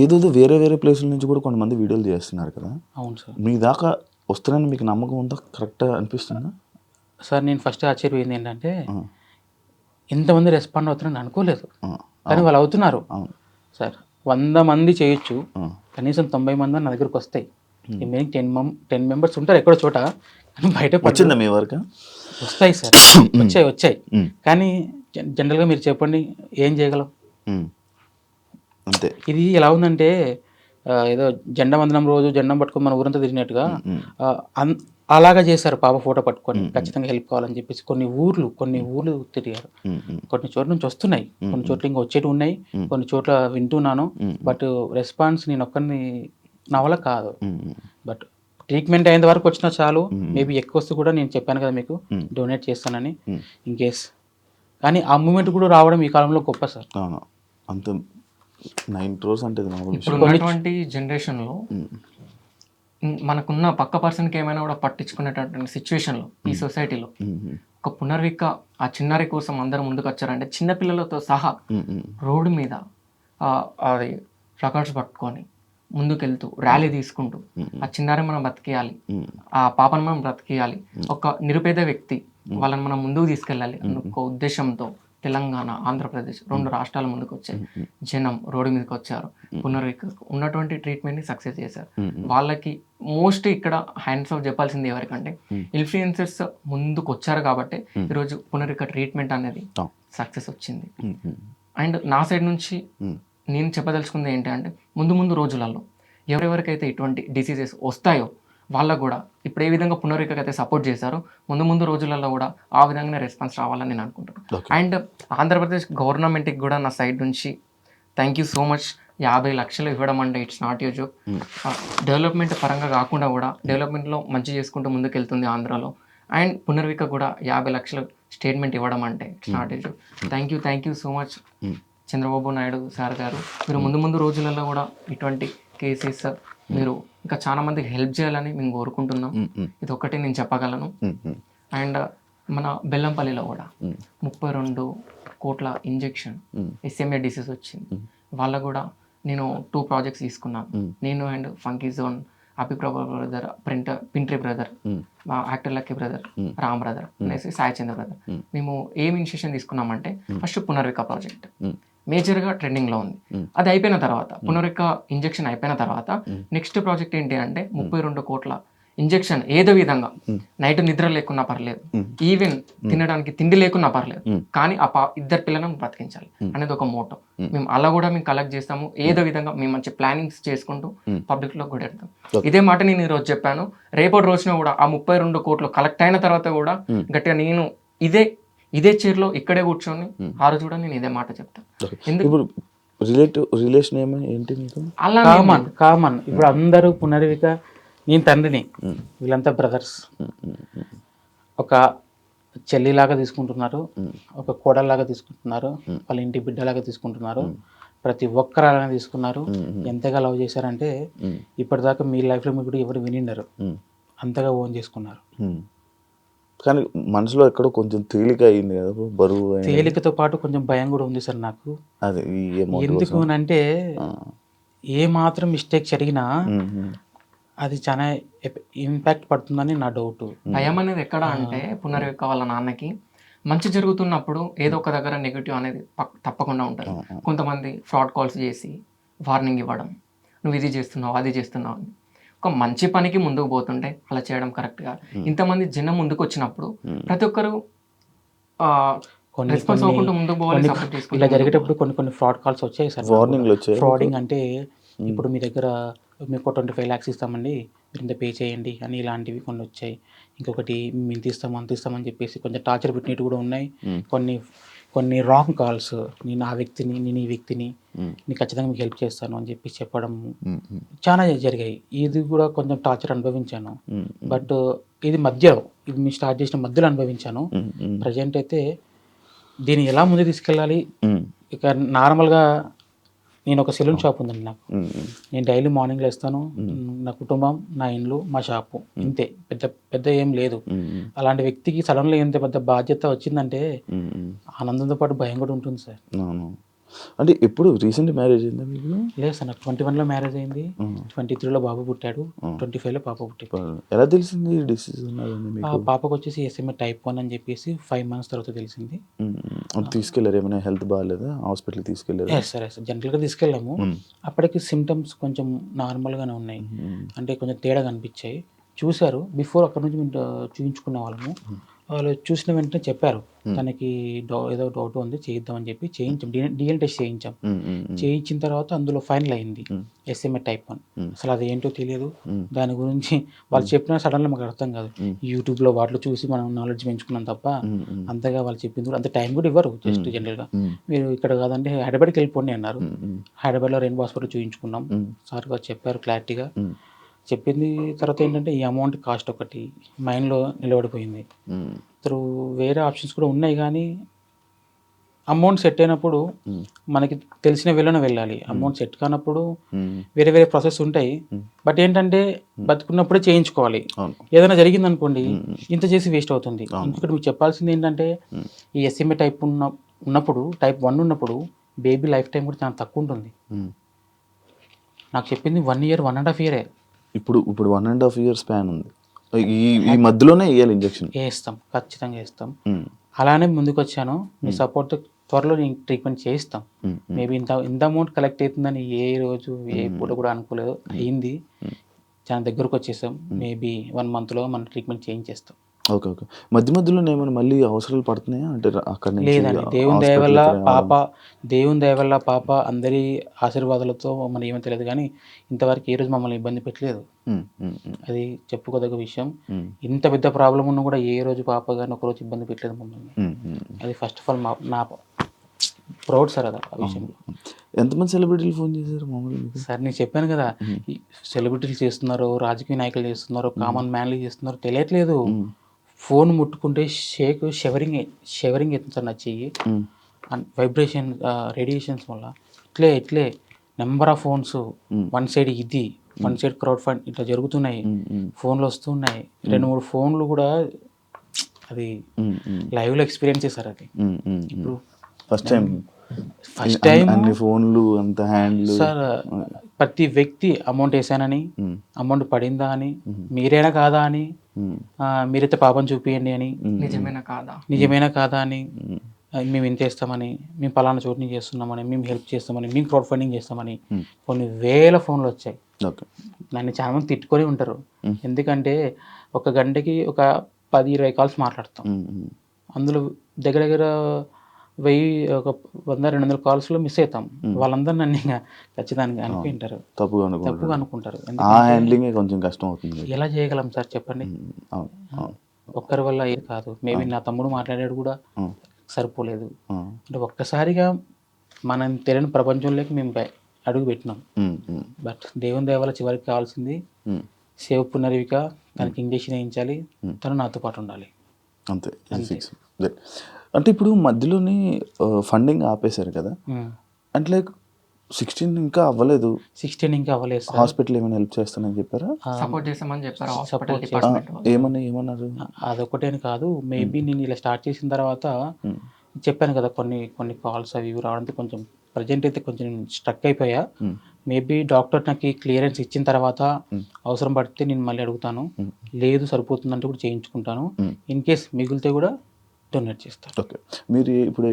ఏదో వేరే ప్లేసుల నుంచి కూడా కొంతమంది వీడియోలు చేస్తున్నారు కదా. అవును సార్. మీ దాకా వస్తున్నాయని మీకు నమ్మకం ఉందా? కరెక్ట్గా అనిపిస్తుందా సార్? నేను ఫస్ట్ ఆశ్చర్యపోయింది ఏంటంటే ఇంతమంది రెస్పాండ్ అవుతున్నారని అనుకోలేదు, కానీ వాళ్ళు అవుతున్నారు సార్. 100 మంది చేయొచ్చు, కనీసం 90 మంది నా దగ్గరకు వస్తాయి. రిమైనింగ్ 10 మెంబర్స్ ఉంటారు ఎక్కడో చోట, కానీ బయట వచ్చిందా మీ వరకు? వస్తాయి సార్, వచ్చాయి. కానీ జనరల్గా మీరు చెప్పండి ఏం చేయగలం? అంతే. ఇది ఎలా ఉందంటే ఏదో జెండా వందనం రోజు జెండా పట్టుకొని మన ఊరంతా తిరిగినట్టుగా అలాగా చేశారు. పాప ఫోటో పట్టుకొని ఖచ్చితంగా హెల్ప్ కావాలని చెప్పేసి కొన్ని ఊర్లు తిరిగారు. కొన్ని చోట్ల నుంచి వస్తున్నాయి, కొన్ని చోట్ల ఇంకా వచ్చేటి ఉన్నాయి, కొన్ని చోట్ల వింటున్నాను. బట్ రెస్పాన్స్ నేను ఒక్కరిని నా వల్ల కాదు. బట్ ట్రీట్మెంట్ అయిన వరకు వచ్చినా చాలు, మేబీ ఎక్కువ వస్తే కూడా నేను చెప్పాను కదా మీకు డొనేట్ చేస్తానని, ఇన్ కేస్. కానీ ఆ మూమెంట్ కూడా రావడం ఈ కాలంలో గొప్ప సార్. అంత 9 crores అంటే ఇప్పుడు ఉన్నటువంటి జనరేషన్లో మనకున్న పక్క పర్సన్కి ఏమైనా కూడా పట్టించుకునేటటువంటి సిచ్యువేషన్లో ఈ సొసైటీలో ఒక పునర్విక ఆ చిన్నారి కోసం అందరూ ముందుకు వచ్చారంటే చిన్నపిల్లలతో సహా రోడ్డు మీద అది ప్లకార్డ్స్ పట్టుకొని ముందుకెళ్తూ ర్యాలీ తీసుకుంటూ ఆ చిన్నారి మనం బ్రతికేయాలి, ఆ పాపను మనం బ్రతికేయాలి, ఒక నిరుపేద వ్యక్తి వాళ్ళని మనం ముందుకు తీసుకెళ్ళాలి అన్న ఒక ఉద్దేశంతో తెలంగాణ, ఆంధ్రప్రదేశ్ 2 రాష్ట్రాల ముందుకు వచ్చాయి. జనం రోడ్డు మీదకి వచ్చారు. పునర్వికకు ఉన్నటువంటి ట్రీట్మెంట్ని సక్సెస్ చేశారు. వాళ్ళకి మోస్ట్ ఇక్కడ హ్యాండ్స్ ఆఫ్ చెప్పాల్సింది ఎవరికంటే ఇన్ఫ్లుయెన్సర్స్ ముందుకు వచ్చారు కాబట్టి ఈరోజు పునర్విక ట్రీట్మెంట్ అనేది సక్సెస్ వచ్చింది. అండ్ నా సైడ్ నుంచి నేను చెప్పదలుచుకుంది ఏంటి అంటే ముందు ముందు రోజులలో ఎవరెవరికైతే ఇటువంటి డిసీజెస్ వస్తాయో వాళ్ళకు కూడా ఇప్పుడు ఏ విధంగా పునర్వికకి అయితే సపోర్ట్ చేశారో ముందు ముందు రోజులలో కూడా ఆ విధంగానే రెస్పాన్స్ రావాలని నేను అనుకుంటున్నాను. అండ్ ఆంధ్రప్రదేశ్ గవర్నమెంట్కి కూడా నా సైడ్ నుంచి థ్యాంక్ యూ సో మచ్. 50 లక్షలు ఇవ్వడం అంటే it's not you joke. Development పరంగా కాకుండా కూడా డెవలప్మెంట్లో మంచి చేసుకుంటూ ముందుకు వెళ్తుంది ఆంధ్రాలో. అండ్ పునర్విక కూడా 50 లక్షలు స్టేట్మెంట్ ఇవ్వడం అంటే it's not you joke. Thank you so much Chandrababu Naidu sir గారు. మీరు ముందు ముందు రోజులలో కూడా ఇటువంటి కేసెస్ మీరు ఇంకా చాలా మందికి హెల్ప్ చేయాలని మేము కోరుకుంటున్నాం. ఇది ఒక్కటి నేను చెప్పగలను. అండ్ మన బెల్లంపల్లిలో కూడా 32 కోట్ల ఇంజెక్షన్ SMA డిసీజ్ వచ్చింది. వాళ్ళకు కూడా నేను 2 ప్రాజెక్ట్స్ తీసుకున్నాను. నేను అండ్ ఫంకీ జోన్, అభిప్రాయ బ్రదర్, పింట్రీ బ్రదర్, మా actor lucky brother, Ram brother అనేసి సాయి చంద్ర బ్రదర్. మేము ఏం ఇనిషియేషన్ తీసుకున్నామంటే ఫస్ట్ పునర్విక ప్రాజెక్ట్ మేజర్గా ట్రెండింగ్లో ఉంది. అది అయిపోయిన తర్వాత పునర్విక ఇంజెక్షన్ అయిపోయిన తర్వాత నెక్స్ట్ ప్రాజెక్ట్ ఏంటి అంటే 32 కోట్ల ఇంజెక్షన్ ఏదో విధంగా నైట్ నిద్ర లేకున్నా పర్లేదు, ఈవెన్ తినడానికి తిండి లేకున్నా పర్లేదు, కానీ ఆ 2 పిల్లలను బ్రతికించాలి అనేది ఒక మోటో. మేము అలా కూడా మేము కలెక్ట్ చేస్తాము. ఏదో విధంగా మేము మంచి ప్లానింగ్స్ చేసుకుంటూ పబ్లిక్ లో కూడా వెళ్తాం. ఇదే మాట నేను ఈరోజు చెప్పాను. రేపటి రోజున కూడా ఆ 32 కోట్లు కలెక్ట్ అయిన తర్వాత కూడా గట్టిగా నేను ఇదే చైర్లో ఇక్కడే కూర్చొని ఆ రోజు కూడా నేను ఇదే మాట చెప్తాను. ఇప్పుడు రిలేషన్ ఏంటి మీకు? అలా కామన్ ఇప్పుడు అందరూ పునర్విక, నేను తండ్రిని, వీళ్ళంతా బ్రదర్స్. ఒక చెల్లిలాగా తీసుకుంటున్నారు, ఒక కోడల్లాగా తీసుకుంటున్నారు, వాళ్ళ ఇంటి బిడ్డలాగా తీసుకుంటున్నారు. ప్రతి ఒక్కరు అలానే తీసుకున్నారు. ఎంతగా లవ్ చేశారంటే ఇప్పటిదాకా మీ లైఫ్లో మీకు ఎవరు వినిండరు, అంతగా ఓన్ చేసుకున్నారు. కానీ మనసులో ఎక్కడో కొంచెం తేలిక అయింది కదా, బరువు తేలికతో పాటు కొంచెం భయం కూడా ఉంది సార్ నాకు. అదే ఎందుకు అంటే ఏ మాత్రం మిస్టేక్ జరిగినా అది చాలా ఇంపాక్ట్ పడుతుందని నా డౌట్. భయం అనేది ఎక్కడ అంటే పునర్విక వాళ్ళ నాన్నకి మంచి జరుగుతున్నప్పుడు ఏదో ఒక దగ్గర నెగిటివ్ అనేది తప్పకుండా ఉంటుంది. కొంతమంది ఫ్రాడ్ కాల్స్ చేసి వార్నింగ్ ఇవ్వడం, నువ్వు ఇది చేస్తున్నావు అది చేస్తున్నావు అని. ఒక మంచి పనికి ముందుకు పోతుంటే అలా చేయడం కరెక్ట్ కాదు. ఇంతమంది జనం ముందుకు వచ్చినప్పుడు ప్రతి ఒక్కరు రెస్పాన్స్ అవ్వకుండా ముందుకు పోవాలి. ఇలా జరిగేటప్పుడు కొన్ని ఫ్రాడ్ కాల్స్ వచ్చాయి సార్. వార్నింగ్లు వచ్చాయి. ఫ్రాడింగ్ అంటే ఇప్పుడు మీ దగ్గర మీకు 25 lakhs ఇస్తామండి, మీరు ఇంత పే చేయండి అని ఇలాంటివి కొన్ని వచ్చాయి. ఇంకొకటి మేము తీస్తామని చెప్పేసి కొంచెం టార్చర్ పెట్టినట్టు కూడా ఉన్నాయి. కొన్ని రాంగ్ కాల్స్, నేను ఆ వ్యక్తిని, నేను ఈ వ్యక్తిని, నేను ఖచ్చితంగా మీకు హెల్ప్ చేస్తాను అని చెప్పి చెప్పడం చాలా జరిగాయి. ఇది కూడా కొంచెం టార్చర్ అనుభవించాను. బట్ ఇది మేము స్టార్ట్ చేసిన మధ్యలో అనుభవించాను. ప్రజెంట్ అయితే దీన్ని ఎలా ముందు తీసుకెళ్ళాలి, ఇక నార్మల్గా నేను ఒక సెలూన్ షాప్ ఉందండి నాకు. నేను డైలీ మార్నింగ్ లేస్తాను, నా కుటుంబం, నా ఇండ్లు, మా షాపు, ఇంతే. పెద్ద ఏం లేదు. అలాంటి వ్యక్తికి సడన్గా ఎంత పెద్ద బాధ్యత వచ్చిందంటే ఆనందంతో పాటు భయం కూడా ఉంటుంది సార్. అంటే ఎప్పుడు రీసెంట్ మ్యారేజ్ అయిందా మీకు? లేదు సార్, నాకు 21లో మ్యారేజ్ అయింది, 23లో బాబు పుట్టాడు, 25లో పాప పుట్టింది. ఎలా తెలిసింది డిసీజ్? పాపకు వచ్చేసి SMA type 1 అని చెప్పేసి 5 months తర్వాత తెలిసింది. తీసుకెళ్ళారు? ఏమైనా హెల్త్ బాగాలేదా? హాస్పిటల్కి తీసుకెళ్ళారు? సార్ జనరల్గా తీసుకెళ్ళాము. అప్పటికి సిమ్టమ్స్ కొంచెం నార్మల్గానే ఉన్నాయి, అంటే కొంచెం తేడా కనిపించాయి. చూశారు, బిఫోర్ అక్కడ నుంచి మేము చూపించుకునే వాళ్ళము. వాళ్ళు చూసిన వెంటనే చెప్పారు తనకి ఏదో డౌట్ ఉంది, చేయిద్దామని చెప్పి చేయించాం. DNA టెస్ట్ చేయించాం. చేయించిన తర్వాత అందులో ఫైనల్ అయింది SMA type 1. అసలు అది ఏంటో తెలియదు. దాని గురించి వాళ్ళు చెప్పినా సడన్గా మాకు అర్థం కాదు. యూట్యూబ్లో వాటిలో చూసి మనం నాలెడ్జ్ పెంచుకున్నాం తప్ప అంతగా వాళ్ళు చెప్పింది కూడా అంత టైం కూడా ఇవ్వరు. జస్ట్ జనరల్గా మీరు ఇక్కడ కాదంటే హైదరాబాద్కి వెళ్ళిపోండి అన్నారు. హైదరాబాద్లో రెయిన్బో హాస్పిటల్ చూపించుకున్నాం. సార్ గారు చెప్పారు క్లారిటీగా. చెప్పింది తర్వాత ఏంటంటే ఈ అమౌంట్ కాస్ట్ ఒకటి మైండ్లో నిలబడిపోయింది. వేరే ఆప్షన్స్ కూడా ఉన్నాయి, కానీ అమౌంట్ సెట్ అయినప్పుడు మనకి తెలిసిన వేళనే వెళ్ళాలి. అమౌంట్ సెట్ కానప్పుడు వేరే ప్రాసెస్ ఉంటాయి. బట్ ఏంటంటే బతుకున్నప్పుడే చేయించుకోవాలి. ఏదైనా జరిగింది అనుకోండి, ఇంత చేసి వేస్ట్ అవుతుంది. ఇంకొకటి మీకు చెప్పాల్సింది ఏంటంటే ఈ SMA type ఉన్నప్పుడు, type 1 ఉన్నప్పుడు బేబీ లైఫ్ టైం కూడా చాలా తక్కువ ఉంటుంది. నాకు చెప్పింది 1 year 1.5 year. ఇప్పుడు 1.5 year స్పాన్ ఉంది. ఈ మధ్యలోనే వేయాలి ఇంజెక్షన్? వేస్తాం, ఖచ్చితంగా వేస్తాం. అలానే ముందుకు వచ్చాను. మీ సపోర్ట్ త్వరలో నేను ట్రీట్మెంట్ చేయిస్తాం. మేబీ ఇంత అమౌంట్ కలెక్ట్ అవుతుందని ఏ రోజు ఏ పూట కూడా అనుకోలేదు. అయింది, చాలా దగ్గరకు వచ్చేసాం. మేబీ 1 monthలో మనం ట్రీట్మెంట్ చేయించేస్తాం. ఓకే. ఓకే. మధ్య మధ్యలో ఏమైనా మళ్ళీ అవసరాలు పడుతున్నాయా? అంటే అక్కడి నుంచి లేదండి, దేవుని దయ వల్ల పాప అందరి ఆశీర్వాదాలతో మనం ఏమో తెలియదు కానీ ఇంతవరకు ఏ రోజు మమ్మల్ని ఇబ్బంది పెట్టలేదు. అది చెప్పుకోదగ్గ విషయం. ఇంత పెద్ద ప్రాబ్లం ఉన్నా కూడా ఏ రోజు పాప కానీ ఒకరోజు ఇబ్బంది పెట్టలేదు మమ్మల్ని. అది ఫస్ట్ ఆఫ్ ఆల్ నా ప్రౌడ్ సార్ అది ఆ విషయంలో. ఎంతమంది సెలబ్రిటీలు ఫోన్ చేశారు మామూలుగా? సార్ నేను చెప్పాను కదా, ఈ సెలబ్రిటీలు చేస్తున్నారు, రాజకీయ నాయకులు చేస్తున్నారు, కామన్ మ్యాన్లు చేస్తున్నారు, తెలియట్లేదు. ఫోన్ ముట్టుకుంటే షెవరింగ్ అవుతుంది సార్ నా చెయ్యి. వైబ్రేషన్ రేడియేషన్స్ వల్ల ఇట్లే number of phones, one side crowd fund ఇట్లా జరుగుతున్నాయి, ఫోన్లు వస్తున్నాయి. 2-3 ఫోన్లు కూడా అది లైవ్లో ఎక్స్పీరియన్స్ చేశారు. అది ఇప్పుడు ఫస్ట్ టైం అన్ని ఫోన్లు అంత హ్యాండ్లు సార్. ప్రతి వ్యక్తి అమౌంట్ వేసానని, అమౌంట్ పడిందా అని, మీరేనా కాదా అని, మీరైతే పాపం చూపియండి అని, నిజమేనా కాదా అని, మేము ఇంత వేస్తామని, మేము పలానా చోటు నుంచి చేస్తున్నామని, మేము హెల్ప్ చేస్తామని, మేము క్రౌడ్ ఫండింగ్ చేస్తామని కొన్ని వేల ఫోన్లు వచ్చాయి. నన్ను చాలా మంది తిట్టుకొని ఉంటారు. ఎందుకంటే ఒక గంటకి ఒక 10-20 కాల్స్ మాట్లాడతాం. అందులో దగ్గర 100-200 కాల్స్లో మిస్ అవుతాం. వాళ్ళందరూ నన్ను ఇంకా ఖచ్చితంగా అనుకుంటారు, తప్పుగా అనుకుంటారు. కొంచెం కష్టం అవుతుంది. ఎలా చేయగలం సార్ చెప్పండి? ఒక్కరి వల్ల ఏది కాదు. మేబీ నా తమ్ముడు మాట్లాడాడు కూడా సరిపోలేదు. అంటే ఒక్కసారిగా మనం తెలియని ప్రపంచంలోకి మేము అడుగు పెట్టినాం. బట్ దేవుని దయ వల్ల చివరికి కావాల్సింది సేవ్ పునర్విక. తనకి ఇంజక్షన్ వేయించాలి, తను నాతో పాటు ఉండాలి, అంతే. అంటే ఇప్పుడు మధ్యలోనే ఫండింగ్ ఆపేశారు కదా, అంటే లైక్ 16 ఇంకా అవ్వలేదు. 16 ఇంకా అవ్వలేదు. హాస్పిటల్ ఏమైనా హెల్ప్ చేస్తానని చెప్పారా? సపోర్ట్ చేస్తామని చెప్పారు. ఏమన్నారు? అదొకటే కాదు, మేబీ నేను ఇలా స్టార్ట్ చేసిన తర్వాత చెప్పాను కదా, కొన్ని కాల్స్ అవి రావడంతో కొంచెం ప్రజెంట్ అయితే కొంచెం స్ట్రక్ అయిపోయా. మేబీ డాక్టర్ నాకు క్లియరెన్స్ ఇచ్చిన తర్వాత అవసరం పడితే నేను మళ్ళీ అడుగుతాను, లేదు సరిపోతుందంటే కూడా చేయించుకుంటాను. ఇన్ కేస్ మిగిలితే కూడా డొనేట్ చేస్తాను. ఓకే. మీరు ఇప్పుడు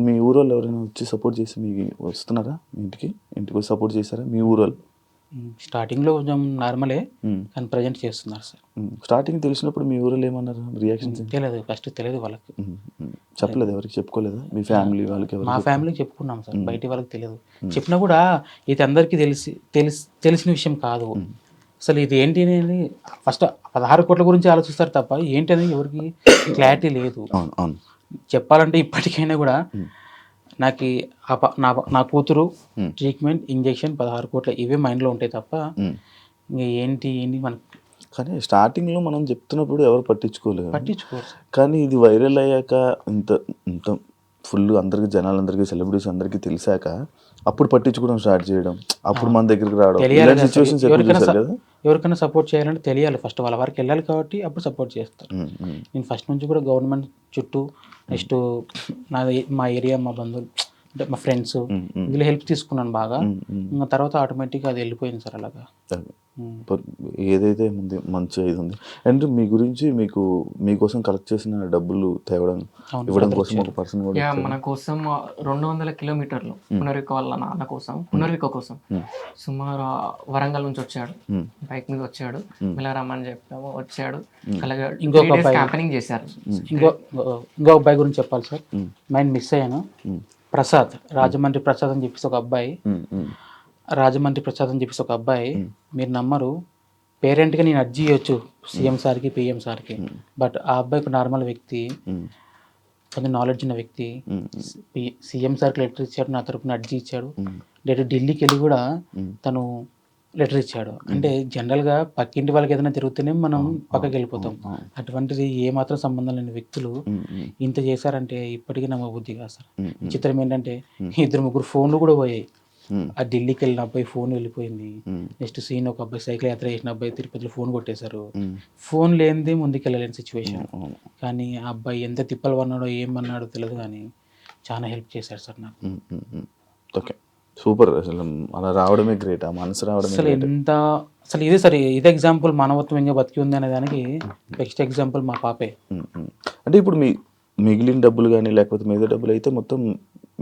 మీ ఊరోళ్ళు ఎవరైనా వచ్చి సపోర్ట్ చేసి మీకు వస్తున్నారా? మీ ఇంటికి వచ్చి సపోర్ట్ చేశారా మీ ఊరోళ్ళు? స్టార్టింగ్లో కొంచెం నార్మలే, కానీ ప్రజెంట్ చేస్తున్నారు సార్. స్టార్టింగ్ తెలిసినప్పుడు మీ ఊరోళ్ళు ఏమన్నారు? రియాక్షన్స్ తెలియదు, ఫస్ట్ తెలియదు వాళ్ళకి. చెప్పలేదు, ఎవరికి చెప్పుకోలేదా? మీ ఫ్యామిలీ వాళ్ళకి? మా ఫ్యామిలీకి చెప్పుకున్నాం సార్, బయట వాళ్ళకి తెలియదు. చెప్పినా కూడా ఇది అందరికీ తెలిసిన విషయం కాదు. అసలు ఇది ఏంటి అనేది ఫస్ట్ 16 కోట్ల గురించి ఆలోచిస్తారు తప్ప ఏంటి అనేది ఎవరికి క్లారిటీ లేదు. చెప్పాలంటే ఇప్పటికైనా కూడా నాకు నా కూతురు ట్రీట్మెంట్, ఇంజెక్షన్, 16 కోట్ల ఇవే మైండ్లో ఉంటాయి తప్ప ఇంకా ఏంటి మనకు. కానీ స్టార్టింగ్లో మనం చెప్తున్నప్పుడు ఎవరు పట్టించుకోరు. కానీ ఇది వైరల్ అయ్యాక ఇంత ఫుల్ అందరికి, జనాలందరికీ, సెలబ్రిటీస్ అందరికీ తెలిసాక అప్పుడు పట్టించుకోవడం స్టార్ట్ చేయడం, అప్పుడు మన దగ్గరికి రావడం. ఎవరికైనా సపోర్ట్ చేయాలంటే తెలియాలి, ఫస్ట్ వాళ్ళ వరకు వెళ్ళాలి కాబట్టి అప్పుడు సపోర్ట్ చేస్తారు. నేను ఫస్ట్ నుంచి కూడా గవర్నమెంట్ చుట్టూ, నెక్స్ట్ మా ఏరియా, మా బంధువులు అంటే మా ఫ్రెండ్స్ వీళ్ళు హెల్ప్ తీసుకున్నాను బాగా. ఇంకా తర్వాత ఆటోమేటిక్గా అది వెళ్ళిపోయింది సార్ అలాగా. ఏదైతే ఉంది మంచిగా ఇది ఉంది. అండ్ మీ గురించి మీకోసం కలెక్ట్ చేసిన డబ్బులు ఇవ్వడం కోసం ఒక పర్సన్ కూడా మన కోసం 200 కిలోమీటర్లు పునర్విక వాళ్ళ నాన్న కోసం, పునర్విక కోసం సుమారు వరంగల్ నుంచి వచ్చాడు, బైక్ మీద వచ్చాడు, ఇలా రమ్మని చెప్పాము, వచ్చాడు. అలాగే ఇంకొక క్యాంపెయినింగ్ చేశారు. ఇంకో అబ్బాయి గురించి చెప్పాలి సార్, మైండ్ మిస్ అయ్యాను. ప్రసాద్, రాజమండ్రి ప్రసాద్ అని చెప్పేసి ఒక అబ్బాయి, మీరు నమ్మరు, పేరెంట్గా నేను అర్జీ ఇవ్వచ్చు సీఎం సార్కి, పిఎం సార్కి. బట్ ఆ అబ్బాయి ఒక నార్మల్ వ్యక్తి, కొంచెం నాలెడ్జ్ ఉన్న వ్యక్తి. సీఎం సార్కి లెటర్ ఇచ్చాడు, నా తరపున అర్జీ ఇచ్చాడు. ఢిల్లీకి వెళ్ళి కూడా తను లెటర్ ఇచ్చాడు. అంటే జనరల్గా పక్కింటి వాళ్ళకి ఏదైనా జరుగుతూనే మనం పక్కకి వెళ్ళిపోతాం. అటువంటిది ఏమాత్రం సంబంధం లేని వ్యక్తులు ఇంత చేశారంటే ఇప్పటికీ నమ్మబుద్ధి కాదు సార్. విచిత్రం ఏంటంటే 2-3 ఫోన్లు కూడా పోయాయి. ఆ ఢిల్లీకి వెళ్ళిన అబ్బాయి ఫోన్ వెళ్ళిపోయింది. నెక్స్ట్ సీన్ ఒక అబ్బాయి సైకిల్ యాత్ర చేసిన అబ్బాయి తిరుపతిలో ఫోన్ కొట్టేశారు. ఫోన్ లేనిదే ముందుకు వెళ్ళలేని సిచ్యువేషన్. కానీ ఆ అబ్బాయి ఎంత తిప్పలు పన్నాడో ఏమన్నాడో తెలియదు, కానీ చాలా హెల్ప్ చేశాడు సార్ నాకు. Okay, super. అసలు అలా రావడమే గ్రేట్, ఆ మనసు రావడమే. అసలు ఇదే సార్, ఇదే ఎగ్జాంపుల్ మానవత్వం ఇంకా బతికి ఉంది అనే దానికి బెస్ట్ ఎగ్జాంపుల్ మా పాపే. అంటే ఇప్పుడు మిగిలిన డబ్బులు కానీ లేకపోతే మిగతా డబ్బులు అయితే మొత్తం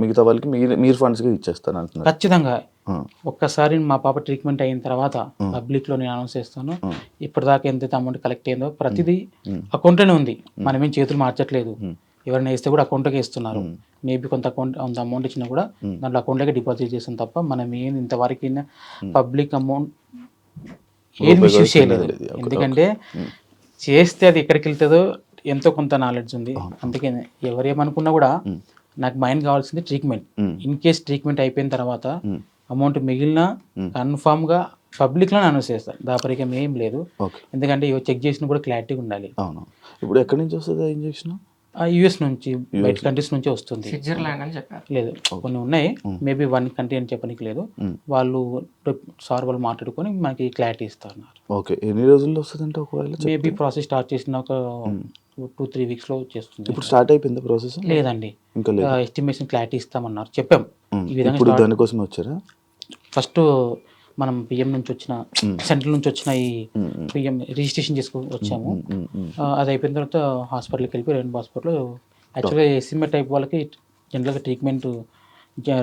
మిగతా వాళ్ళకి మీరు ఫండ్స్గా ఇచ్చేస్తారు అంటున్నారు. ఖచ్చితంగా ఒక్కసారి మా పాప ట్రీట్మెంట్ అయిన తర్వాత పబ్లిక్లో నేను అనౌన్స్ చేస్తాను. ఇప్పటిదాకా ఎంతైతే అమౌంట్ కలెక్ట్ అయిందో ప్రతిదీ అకౌంట్లోనే ఉంది. మనమేం చేతులు మార్చట్లేదు. ఎవరైనా వేస్తే కూడా అకౌంట్లోకి ఇస్తున్నారు. మేబీ కొంత అమౌంట్ ఇచ్చినా కూడా దాంట్లో అకౌంట్లోకి డిపాజిట్ చేస్తాం తప్ప మనం ఏం ఇంతవరకు పబ్లిక్ అమౌంట్ ఏది మిస్యూజ్ చేయలేదు. ఎందుకంటే చేస్తే అది ఎక్కడికి వెళ్తుందో ఎంతో కొంత నాలెడ్జ్ ఉంది. అందుకే ఎవరేమనుకున్నా కూడా నాకు మైండ్ కావాల్సింది ట్రీట్మెంట్. ఇన్ కేస్ ట్రీట్మెంట్ అయిపోయిన తర్వాత అమౌంట్ మిగిలిన కన్ఫామ్గా పబ్లిక్లో అనౌన్స్ చేస్తాను. దాపరికం ఏం లేదు. ఎందుకంటే చెక్ చేసిన కూడా క్లారిటీగా ఉండాలి. అవును. ఇప్పుడు ఎక్కడి నుంచి వస్తుంది ఆ ఇంజెక్షన్? యుఎస్ నుంచి, బయట కంట్రీస్ నుంచి వస్తుంది. స్విట్జర్లాండ్ అని చెప్పారు. లేదు, కొన్ని ఉన్నాయి. మేబీ 1 కంట్రీ అని చెప్పడానికి లేదు. వాళ్ళు మాట్లాడుకొని మనకి క్లారిటీ ఇస్తారు. ఓకే. ఎన్ని రోజుల్లో వస్తుందంటే ఒకవేళ? మేబీ ప్రాసెస్ స్టార్ట్ చేసిన ఒక 2-3 వీక్స్లో చేస్తుంది. ఇప్పుడు స్టార్ట్ అయిపోయింది ప్రాసెస్? లేదండి, ఇంకా లేదు. ఎస్టిమేషన్ క్లారిటీ ఇస్తామన్నారు, చెప్పాం. ఈ విధంగా ఇప్పుడు దానికోసం వచ్చారా? ఫస్ట్ మనం పిఎం నుంచి వచ్చిన, సెంట్రల్ నుంచి వచ్చిన ఈ పిఎం రిజిస్ట్రేషన్ చేసుకొని వచ్చాము. అది అయిపోయిన తర్వాత హాస్పిటల్కి వెళ్ళిపోయి రెయిన్బో హాస్పిటల్లో యాక్చువల్గా ఎస్ఎంఏ టైప్ వాళ్ళకి జనరల్గా ట్రీట్మెంట్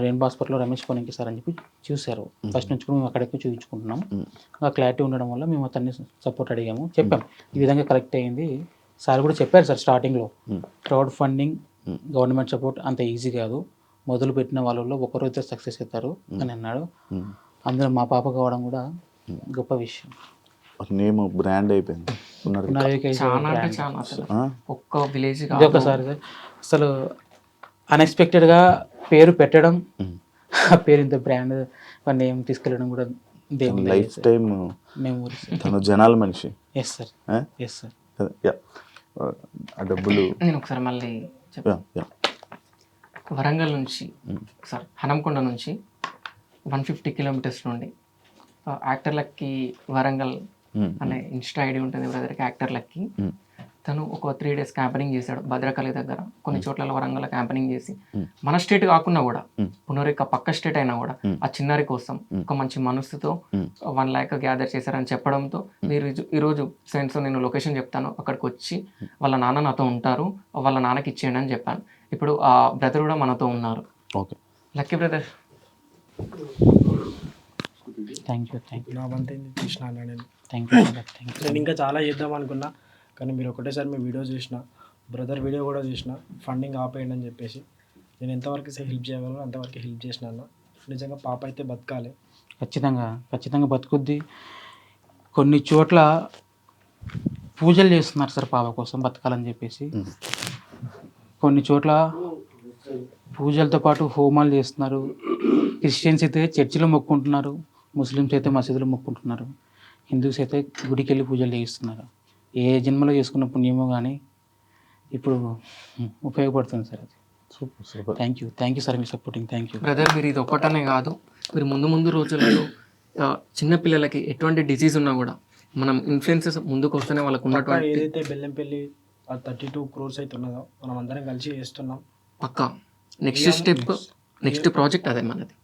రెయిన్బో హాస్పిటల్లో రమేష్ కోనికి సార్ అని చెప్పి చూశారు. ఫస్ట్ నుంచి కూడా మేము అక్కడికి చూపించుకుంటున్నాం. ఆ క్లారిటీ ఉండడం వల్ల మేము అతన్ని సపోర్ట్ అడిగాము, చెప్పాం ఈ విధంగా కరెక్ట్ అయింది. సార్ కూడా చెప్పారు సార్ స్టార్టింగ్లో, క్రౌడ్ ఫండింగ్ గవర్నమెంట్ సపోర్ట్ అంత ఈజీ కాదు, మొదలు పెట్టిన వాళ్ళలో ఒకరు ఇద్దరు సక్సెస్ అవుతారు అని అన్నాడు. అందులో మా పాప కావడం కూడా గొప్ప విషయం. నేమ్ బ్రాండ్ అయిపోయింది. చాలా అంటే చాలా అసలు ఒక్క విలేజ్ ఇది ఒకసారి అసలు అన్ఎక్స్పెక్టెడ్గా పేరు పెట్టడం, ఆ పేరు ఇంత బ్రాండ్ నేమ్ తీసుకెళ్ళడం కూడా దేవుని లైఫ్ టైం మెమోరీస్. తను జనాల మనిషి. Yes sir, yes sir. ఆ డబ్బులు నేను ఒకసారి మళ్ళీ చెప్పాను. వరంగల్ నుంచి సార్ హనంకొండ నుంచి 150 కిలోమీటర్స్ నుండి యాక్టర్ లక్కీ వరంగల్ అనే ఇన్స్టా ఐడి ఉంటుంది బ్రదర్కి. యాక్టర్ లక్కీ తను ఒక 3 days క్యాంపెనింగ్ చేశాడు భద్రకాళి దగ్గర, కొన్ని చోట్ల వరంగల్ క్యాంపెనింగ్ చేసి మన స్టేట్ కాకుండా కూడా పునరిక పక్క స్టేట్ అయినా కూడా ఆ చిన్నారి కోసం ఒక మంచి మనసుతో 1 lakh గ్యాదర్ చేశారని చెప్పడంతో మీరు ఈరోజు ఫ్రెండ్స్ నేను లొకేషన్ చెప్తాను, అక్కడికి వచ్చి వాళ్ళ నాన్న నాతో ఉంటారు, వాళ్ళ నాన్నకి ఇచ్చేయండి అని చెప్పాను. ఇప్పుడు ఆ బ్రదర్ కూడా మనతో ఉన్నారు. Okay, lucky brother. Thank you. నా వంతు చూసిన నేను. Thank you. నేను ఇంకా చాలా చేద్దాం అనుకున్నా, కానీ మీరు ఒకటేసారి మీ వీడియో చూసిన, బ్రదర్ వీడియో కూడా చూసిన, ఫండింగ్ ఆపేయండి అని చెప్పేసి నేను ఎంతవరకు హెల్ప్ చేయగలను అంతవరకు హెల్ప్ చేసిన అన్న. నిజంగా పాప అయితే బతకాలి, ఖచ్చితంగా బతుకుద్ది. కొన్ని చోట్ల పూజలు చేస్తున్నారు సార్ పాప కోసం బతకాలని చెప్పేసి. కొన్ని చోట్ల పూజలతో పాటు హోమాలు చేస్తున్నారు. క్రిస్టియన్స్ అయితే చర్చిలో మొక్కుంటున్నారు, ముస్లిమ్స్ అయితే మసీదులో మొక్కుంటున్నారు, హిందూస్ అయితే గుడికి వెళ్ళి పూజలు చేయిస్తున్నారు. ఏ జన్మలో చేసుకున్న పుణ్యమో కానీ ఇప్పుడు ఉపయోగపడుతుంది సార్ అది. Super. Thank you sir me supporting. Thank you brother. మీరు ఇది ఒక్కటనే కాదు, మీరు ముందు రోజులలో చిన్నపిల్లలకి ఎటువంటి డిసీజ్ ఉన్నా కూడా మనం ఇన్ఫ్లుయెన్సెస్ ముందుకు వస్తేనే వాళ్ళకు ఉన్నటువంటి ఏదైతే బెల్లంపల్లి 32 crores అయితే ఉన్నదో మనం అందరం కలిసి చేస్తున్నాం. పక్కా నెక్స్ట్ స్టెప్, నెక్స్ట్ ప్రాజెక్ట్ అదే మనది.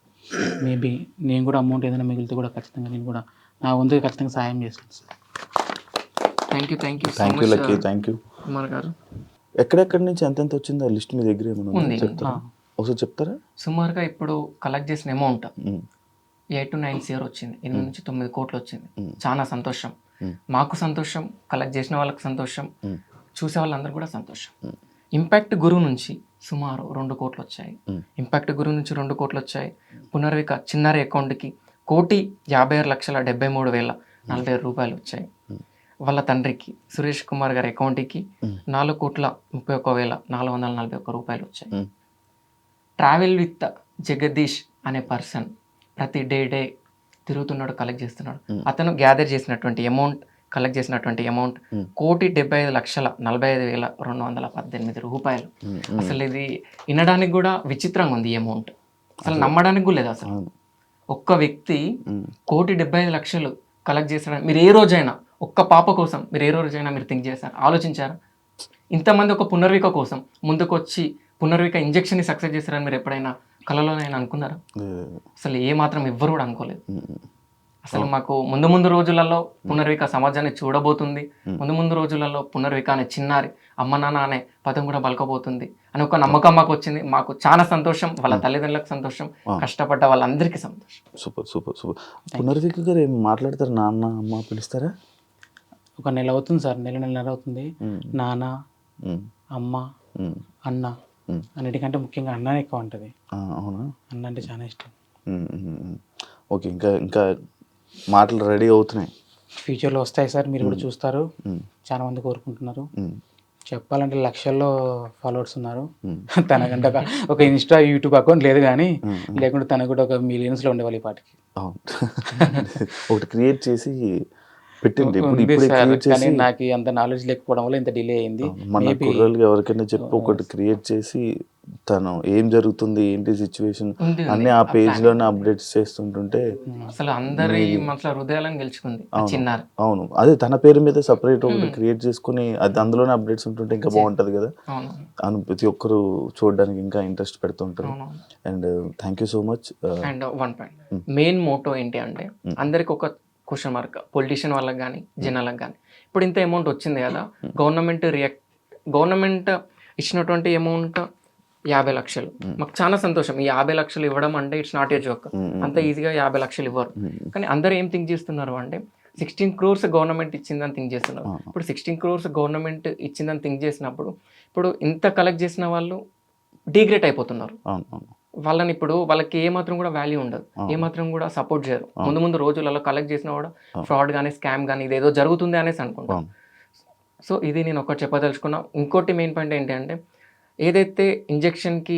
మేబీ నేను కూడా అమౌంట్ ఏదైనా మిగిలితే కూడా ఖచ్చితంగా నేను కూడా నా వంతుగా ఖచ్చితంగా సాయం చేస్తాను sir. Thank you lucky. Thank you Kumar గారు. ఎక్కడెక్కడి నుంచి ఎంతెంత వచ్చిందో ఆ లిస్ట్ మీ దగ్గర ఏమైనా చెప్తారా? ఒకసారి చెప్తారా? సుమారుగా ఇప్పుడు కలెక్ట్ చేసిన అమౌంట్ 8 to 9 crores వచ్చింది. 8 నుంచి 9 కోట్లు వచ్చింది. చాలా సంతోషం, మాకు సంతోషం, కలెక్ట్ చేసిన వాళ్ళకి సంతోషం, చూసే వాళ్ళందరూ కూడా సంతోషం. ఇంపాక్ట్ గురువు నుంచి సుమారు 2 కోట్లు వచ్చాయి. ఇంపాక్ట్ గురువు నుంచి 2 కోట్లు వచ్చాయి. పునర్విక చిన్నారి అకౌంట్కి 1,56,73,040 రూపాయలు వచ్చాయి. వాళ్ళ తండ్రికి సురేష్ కుమార్ గారి అకౌంట్కి 4,31,441 రూపాయలు వచ్చాయి. ట్రావెల్ విత్ జగదీష్ అనే పర్సన్ ప్రతి డే తిరుగుతున్నాడు, కలెక్ట్ చేస్తున్నాడు. అతను గ్యాదర్ చేసినటువంటి అమౌంట్, కలెక్ట్ చేసినటువంటి అమౌంట్ 1,75,45,218 రూపాయలు. అసలు ఇది వినడానికి కూడా విచిత్రంగా ఉంది. ఈ అమౌంట్ అసలు నమ్మడానికి కూడా లేదు. అసలు ఒక్క వ్యక్తి 1,75,00,000 కలెక్ట్ చేస్తాడని మీరు ఏ రోజైనా, ఒక్క పాప కోసం మీరు ఏ రోజైనా మీరు థింక్ చేశారు, ఆలోచించారా? ఇంతమంది ఒక పునర్విక కోసం ముందుకు వచ్చి పునర్విక ఇంజెక్షన్ని సక్సెస్ చేస్తారని మీరు ఎప్పుడైనా కళలోనైనా అనుకున్నారా? అసలు ఏ మాత్రం ఎవ్వరు కూడా అనుకోలేదు. అసలు మాకు ముందు ముందు రోజులలో పునర్విక సమాజాన్ని చూడబోతుంది, ముందు ముందు రోజులలో పునర్విక అనే చిన్నారి అమ్మ నాన్న అనే పదం కూడా పలకబోతుంది అని ఒక నమ్మకం మాకు వచ్చింది. మాకు చాలా సంతోషం, వాళ్ళ తల్లిదండ్రులకు సంతోషం, కష్టపడ్డ వాళ్ళందరికీ సంతోషం. Super super super. పునర్విక గారు ఏం మాట్లాడతారు? నాన్న అమ్మ పిలుస్తారా? ఒక నెల అవుతుంది సార్, నెల అవుతుంది. నాన్న, అమ్మ, అన్న, అన్నిటికంటే ముఖ్యంగా అన్ననే ఎక్కువ ఉంటుంది. అవునా? అన్న అంటే చాలా ఇష్టం. ఓకే, ఇంకా ఇంకా మాటలు రెడీ అవుతున్నాయి, ఫ్యూచర్లో వస్తాయి సార్, మీరు కూడా చూస్తారు. చాలా మంది కోరుకుంటున్నారు. చెప్పాలంటే లక్షల్లో ఫాలోవర్స్ ఉన్నారు. తనకంటే ఒక ఇన్స్టా యూట్యూబ్ అకౌంట్ లేదు, కానీ లేకుంటే తనకు కూడా ఒక మిలియన్స్లో ఉండేవాళ్ళు ఈ పాటికి. అవును. ఒకటి క్రియేట్ చేసి పెట్టింది. ఉంది సార్, కానీ నాకు అంత నాలెడ్జ్ లేకపోవడం వల్ల ఇంత డిలే అయింది. మన కుర్రలకి ఎవరికైనా చెప్పి ఒకటి క్రియేట్ చేసి తను ఏం జరుగుతుంది ఏంటి సిచ్యువేషన్ అన్ని ఆ పేజ్ లోనే అప్డేట్స్ చేస్తుంటుంటే అసలు అందరి మనసులో హృదయాలను గెలుచుకుంది చిన్నారు. అవును, అదే తన పేరు మీద సపరేట్ ఒకటి క్రియేట్ చేసుకుని అది అందులోనే అప్డేట్స్ ఉంటుంటే ఇంకా బాగుంటది కదా. ప్రతి ఒక్కరు చూడడానికి ఇంకా ఇంట్రెస్ట్ పెడుతుంటారు. And thank you so much. And one point main motto ఏంటి అంటే, అందరికి ఒక క్వశ్చన్ మార్క్, పొలిటీషియన్ వాళ్ళకి కానీ జనాలకు కానీ, ఇప్పుడు ఇంత అమౌంట్ వచ్చింది కదా, గవర్నమెంట్ ఇచ్చినటువంటి అమౌంట్ 50 లక్షలు, మాకు చాలా సంతోషం. ఈ 50 లక్షలు ఇవ్వడం అంటే ఇట్స్ నాట్ ఏ జోక్, అంత ఈజీగా 50 లక్షలు ఇవ్వరు. కానీ అందరూ ఏం థింక్ చేస్తున్నారు అంటే 16 crores గవర్నమెంట్ ఇచ్చిందని థింక్ చేస్తున్నారు. ఇప్పుడు 16 crores గవర్నమెంట్ ఇచ్చిందని థింక్ చేసినప్పుడు, ఇప్పుడు ఇంత కలెక్ట్ చేసిన వాళ్ళు డిగ్రేట్ అయిపోతున్నారు. వాళ్ళని ఇప్పుడు వాళ్ళకి ఏమాత్రం కూడా వాల్యూ ఉండదు, ఏమాత్రం కూడా సపోర్ట్ చేయరు. ముందు ముందు రోజులలో కలెక్ట్ చేసినా కూడా ఫ్రాడ్ కానీ స్కామ్ కానీ ఇదేదో జరుగుతుంది అనేసి అనుకుంటాం. సో ఇది నేను ఒకటి చెప్పదలుచుకున్నా. ఇంకోటి మెయిన్ పాయింట్ ఏంటి అంటే, ఏదైతే ఇంజెక్షన్కి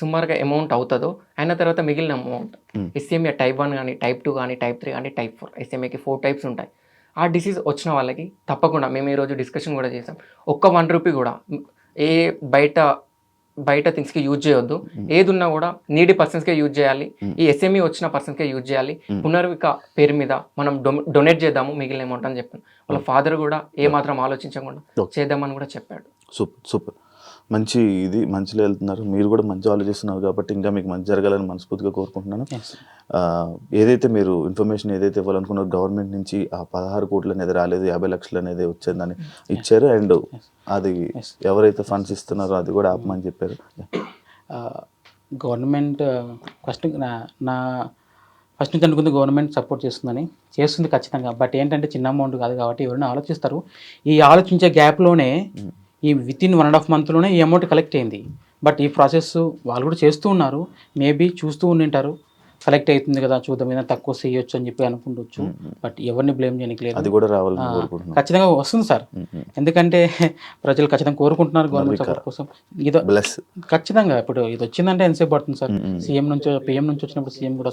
సుమారుగా అమౌంట్ అవుతుందో అయిన తర్వాత మిగిలిన అమౌంట్ ఎస్ఎంఏ టైప్ 1 కానీ టైప్ 2 కానీ టైప్ 3 కానీ టైప్ 4, ఎస్ఎంఏకి 4 టైప్స్ ఉంటాయి. ఆ డిసీజ్ వచ్చిన వాళ్ళకి తప్పకుండా మేము ఈరోజు డిస్కషన్ కూడా చేసాం, ఒక్క 1 రూపీ కూడా ఏ బయట థింగ్స్కి యూజ్ చేయొద్దు. ఏది ఉన్నా కూడా నీడీ పర్సన్స్కే యూజ్ చేయాలి, ఈ ఎస్ఎంఈ వచ్చిన పర్సన్స్కే యూజ్ చేయాలి. పునర్విక పేరు మీద మనం డొనేట్ చేద్దాము మిగిలిన అమౌంట్ అని చెప్పాను. వాళ్ళ ఫాదర్ కూడా ఏమాత్రం ఆలోచించకుండా చేద్దామని కూడా చెప్పాడు. సూపర్ సూపర్, మంచి ఇది మంచిలో వెళ్తున్నారు. మీరు కూడా మంచి ఆలోచిస్తున్నారు కాబట్టి ఇంకా మీకు మంచి జరగాలని మనస్ఫూర్తిగా కోరుకుంటున్నాను. ఏదైతే మీరు ఇన్ఫర్మేషన్ ఏదైతే ఇవ్వాలనుకున్నారో గవర్నమెంట్ నుంచి ఆ 16 కోట్లు అనేది రాలేదు, 50 లక్షలు అనేది వచ్చేదని ఇచ్చారు. అండ్ అది ఎవరైతే ఫండ్స్ ఇస్తున్నారో అది కూడా ఆపమని చెప్పారు. గవర్నమెంట్ ఫస్ట్ ఫస్ట్ నుంచి అనుకుంది గవర్నమెంట్ సపోర్ట్ చేస్తుంది ఖచ్చితంగా. బట్ ఏంటంటే చిన్న అమౌంట్ కాదు కాబట్టి ఎవరైనా ఆలోచిస్తారు. ఈ ఆలోచించే గ్యాప్లోనే ఈ వితిన్ 1.5 monthలోనే ఈ అమౌంట్ కలెక్ట్ అయింది. బట్ ఈ ప్రాసెస్ వాళ్ళు కూడా చేస్తూ ఉన్నారు, మేబీ చూస్తూ ఉండింటారు, కలెక్ట్ అవుతుంది కదా చూద్దాం ఏదైనా తక్కువ చేయొచ్చు అని చెప్పి అనుకుంటవచ్చు. బట్ ఎవరిని బ్లేమ్ చేయడానికి లేదు, అది కూడా రావాలని కోరుకుంటున్నాను. ఖచ్చితంగా వస్తుంది సార్, ఎందుకంటే ప్రజలు ఖచ్చితంగా కోరుకుంటున్నారు గవర్నమెంట్ సపోర్ట్ కోసం. ఇదో ఖచ్చితంగా ఇప్పుడు ఇది వచ్చిందంటే ఎంతసేపు పడుతుంది సార్. పిఎం నుంచి వచ్చినప్పుడు సీఎం కూడా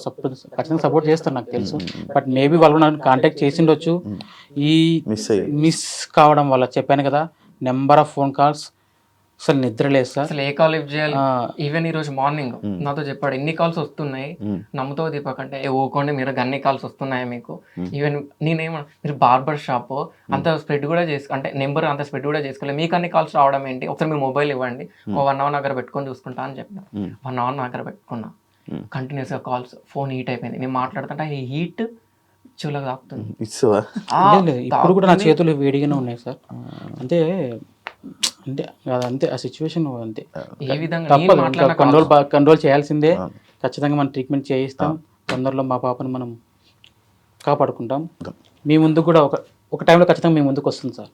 ఖచ్చితంగా సపోర్ట్ చేస్తారు నాకు తెలుసు. బట్ మేబీ వాళ్ళు నన్ను కాంటాక్ట్ చేసిండొచ్చు, ఈ మిస్ కావడం వల్ల. చెప్పాను కదా, నెంబర్ ఆఫ్ ఫోన్ కాల్స్, అసలు నిద్ర లేదు సార్. అసలు ఏ కాల్ లిఫ్ట్ చేయాలి. ఈవెన్ ఈ రోజు మార్నింగ్ నాతో చెప్పాడు, ఎన్ని కాల్స్ వస్తున్నాయి నమ్ముతావు దీపక్ అంటే, ఊకోండి మీరు అన్ని కాల్స్ వస్తున్నాయా మీకు. ఈవెన్ నేనేమన్నా మీరు బార్బర్ షాప్ అంత స్ప్రెడ్ కూడా అంటే నెంబర్ అంత స్ప్రెడ్ కూడా చేసుకోలేదు, మీకు అన్ని కాల్స్ రావడం ఏంటి, ఒకసారి మీ మొబైల్ ఇవ్వండి, 1 hour దగ్గర పెట్టుకొని చూసుకుంటా అని చెప్పిన. 1 hour దగ్గర పెట్టుకున్నా, కంటిన్యూస్గా కాల్స్, ఫోన్ హీట్ అయిపోయింది. నేను మాట్లాడుతుంటే ఈ హీట్ చెవులకు తాకుతుంది. ఇప్పుడు కూడా నా చేతులు వేడిగానే ఉన్నాయి సార్. అంటే ఆ సిచ్యువేషన్ అంతే, ఏ విధంగా తప్పదు, కంట్రోల్ చేయాల్సిందే. ఖచ్చితంగా మనం ట్రీట్మెంట్ చేయిస్తాం, తొందరలో మా పాపను మనం కాపాడుకుంటాం. మీ ముందు కూడా ఒక టైంలో ఖచ్చితంగా మీ ముందుకు వస్తుంది సార్.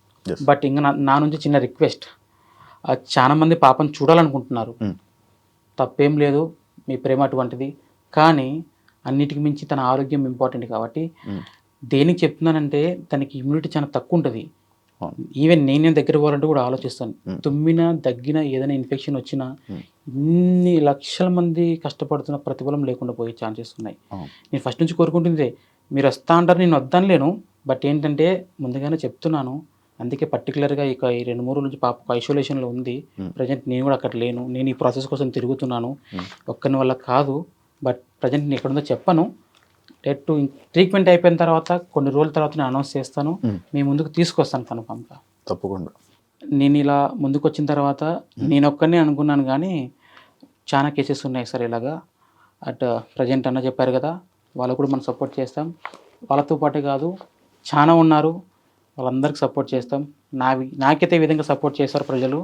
బట్ ఇంకా నా నుంచి చిన్న రిక్వెస్ట్, చాలా మంది పాపను చూడాలనుకుంటున్నారు, తప్పేం లేదు, మీ ప్రేమ అటువంటిది. కానీ అన్నిటికి మించి తన ఆరోగ్యం ఇంపార్టెంట్ కాబట్టి దేనికి చెప్తున్నానంటే, తనకి ఇమ్యూనిటీ చాలా తక్కువ ఉంటుంది. ఈవెన్ నేను దగ్గర పోవాలంటే కూడా ఆలోచిస్తాను. తుమ్మినా దగ్గినా ఏదైనా ఇన్ఫెక్షన్ వచ్చినా ఇన్ని లక్షల మంది కష్టపడుతున్న ప్రతిఫలం లేకుండా పోయే ఛాన్సెస్ ఉన్నాయి. నేను ఫస్ట్ నుంచి కోరుకుంటుంది, మీరు వస్తా అంటారు, నేను వద్దాను. బట్ ఏంటంటే ముందుగానే చెప్తున్నాను, అందుకే పర్టికులర్గా ఇక ఈ 2-3 రోజుల నుంచి పాప ఐసోలేషన్లో ఉంది. ప్రజెంట్ నేను కూడా అక్కడ లేను, నేను ఈ ప్రాసెస్ కోసం తిరుగుతున్నాను, ఒక్కని వల్ల కాదు. బట్ ప్రజెంట్ నేను ఎక్కడుందో చెప్పను. డేట్ ట్రీట్మెంట్ అయిపోయిన తర్వాత కొన్ని రోజుల తర్వాత నేను అనౌన్స్ చేస్తాను, మీ ముందుకు తీసుకొస్తాను కన్ఫామ్గా, తప్పకుండా. నేను ఇలా ముందుకు వచ్చిన తర్వాత నేను ఒక్కనే అనుకున్నాను, కానీ చాలా కేసెస్ ఉన్నాయి సార్ ఇలాగా. ప్రజెంట్ అన్న చెప్పారు కదా, వాళ్ళకు కూడా మనం సపోర్ట్ చేస్తాం. వాళ్ళతో పాటే కాదు చాలా ఉన్నారు, వాళ్ళందరికీ సపోర్ట్ చేస్తాం. నాకైతే ఈ విధంగా సపోర్ట్ చేస్తారు ప్రజలు.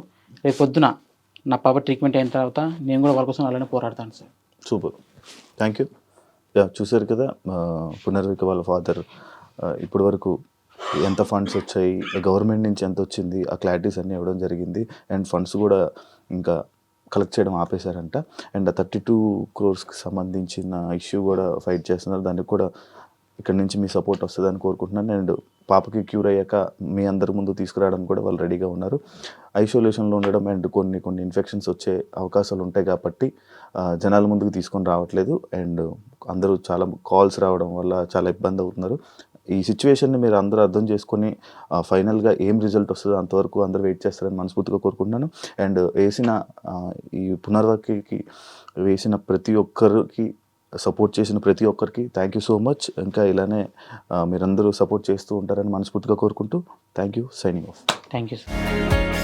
రేపు పొద్దున నా పాప ట్రీట్మెంట్ అయిన తర్వాత నేను కూడా వాళ్ళ కోసం అలానే పోరాడతాను sir. Super, thank you. Yeah, చూసారు కదా పునర్విక వాళ్ళ ఫాదర్ ఇప్పటి వరకు ఎంత ఫండ్స్ వచ్చాయి, గవర్నమెంట్ నుంచి ఎంత వచ్చింది, ఆ క్లారిటీస్ అన్నీ ఇవ్వడం జరిగింది. అండ్ ఫండ్స్ కూడా ఇంకా కలెక్ట్ చేయడం ఆపేశారంట. అండ్ 32 crores సంబంధించిన ఇష్యూ కూడా ఫైట్ చేస్తున్నారు. దానికి కూడా ఇక్కడ నుంచి మీ సపోర్ట్ వస్తుందని కోరుకుంటున్నాను. అండ్ పాపకి క్యూర్ అయ్యాక మీ అందరి ముందు తీసుకురావడానికి కూడా వాళ్ళు రెడీగా ఉన్నారు. ఐసోలేషన్లో ఉండడం అండ్ కొన్ని ఇన్ఫెక్షన్స్ వచ్చే అవకాశాలు ఉంటాయి కాబట్టి జనాల ముందుకు తీసుకొని రావట్లేదు. అండ్ అందరూ చాలా కాల్స్ రావడం వల్ల చాలా ఇబ్బంది అవుతున్నారు. ఈ సిచ్యువేషన్ని మీరు అందరూ అర్థం చేసుకొని ఫైనల్గా ఏం రిజల్ట్ వస్తుందో అంతవరకు అందరూ వెయిట్ చేస్తారని మనస్ఫూర్తిగా కోరుకుంటున్నాను. అండ్ ఈ పునర్వకి వేసిన ప్రతి ఒక్కరికి, సపోర్ట్ చేసిన ప్రతి ఒక్కరికి థ్యాంక్ యూ సో మచ్. ఇంకా ఇలానే మీరందరూ సపోర్ట్ చేస్తూ ఉంటారని మనస్ఫూర్తిగా కోరుకుంటూ thank you. Signing off. Thank you sir.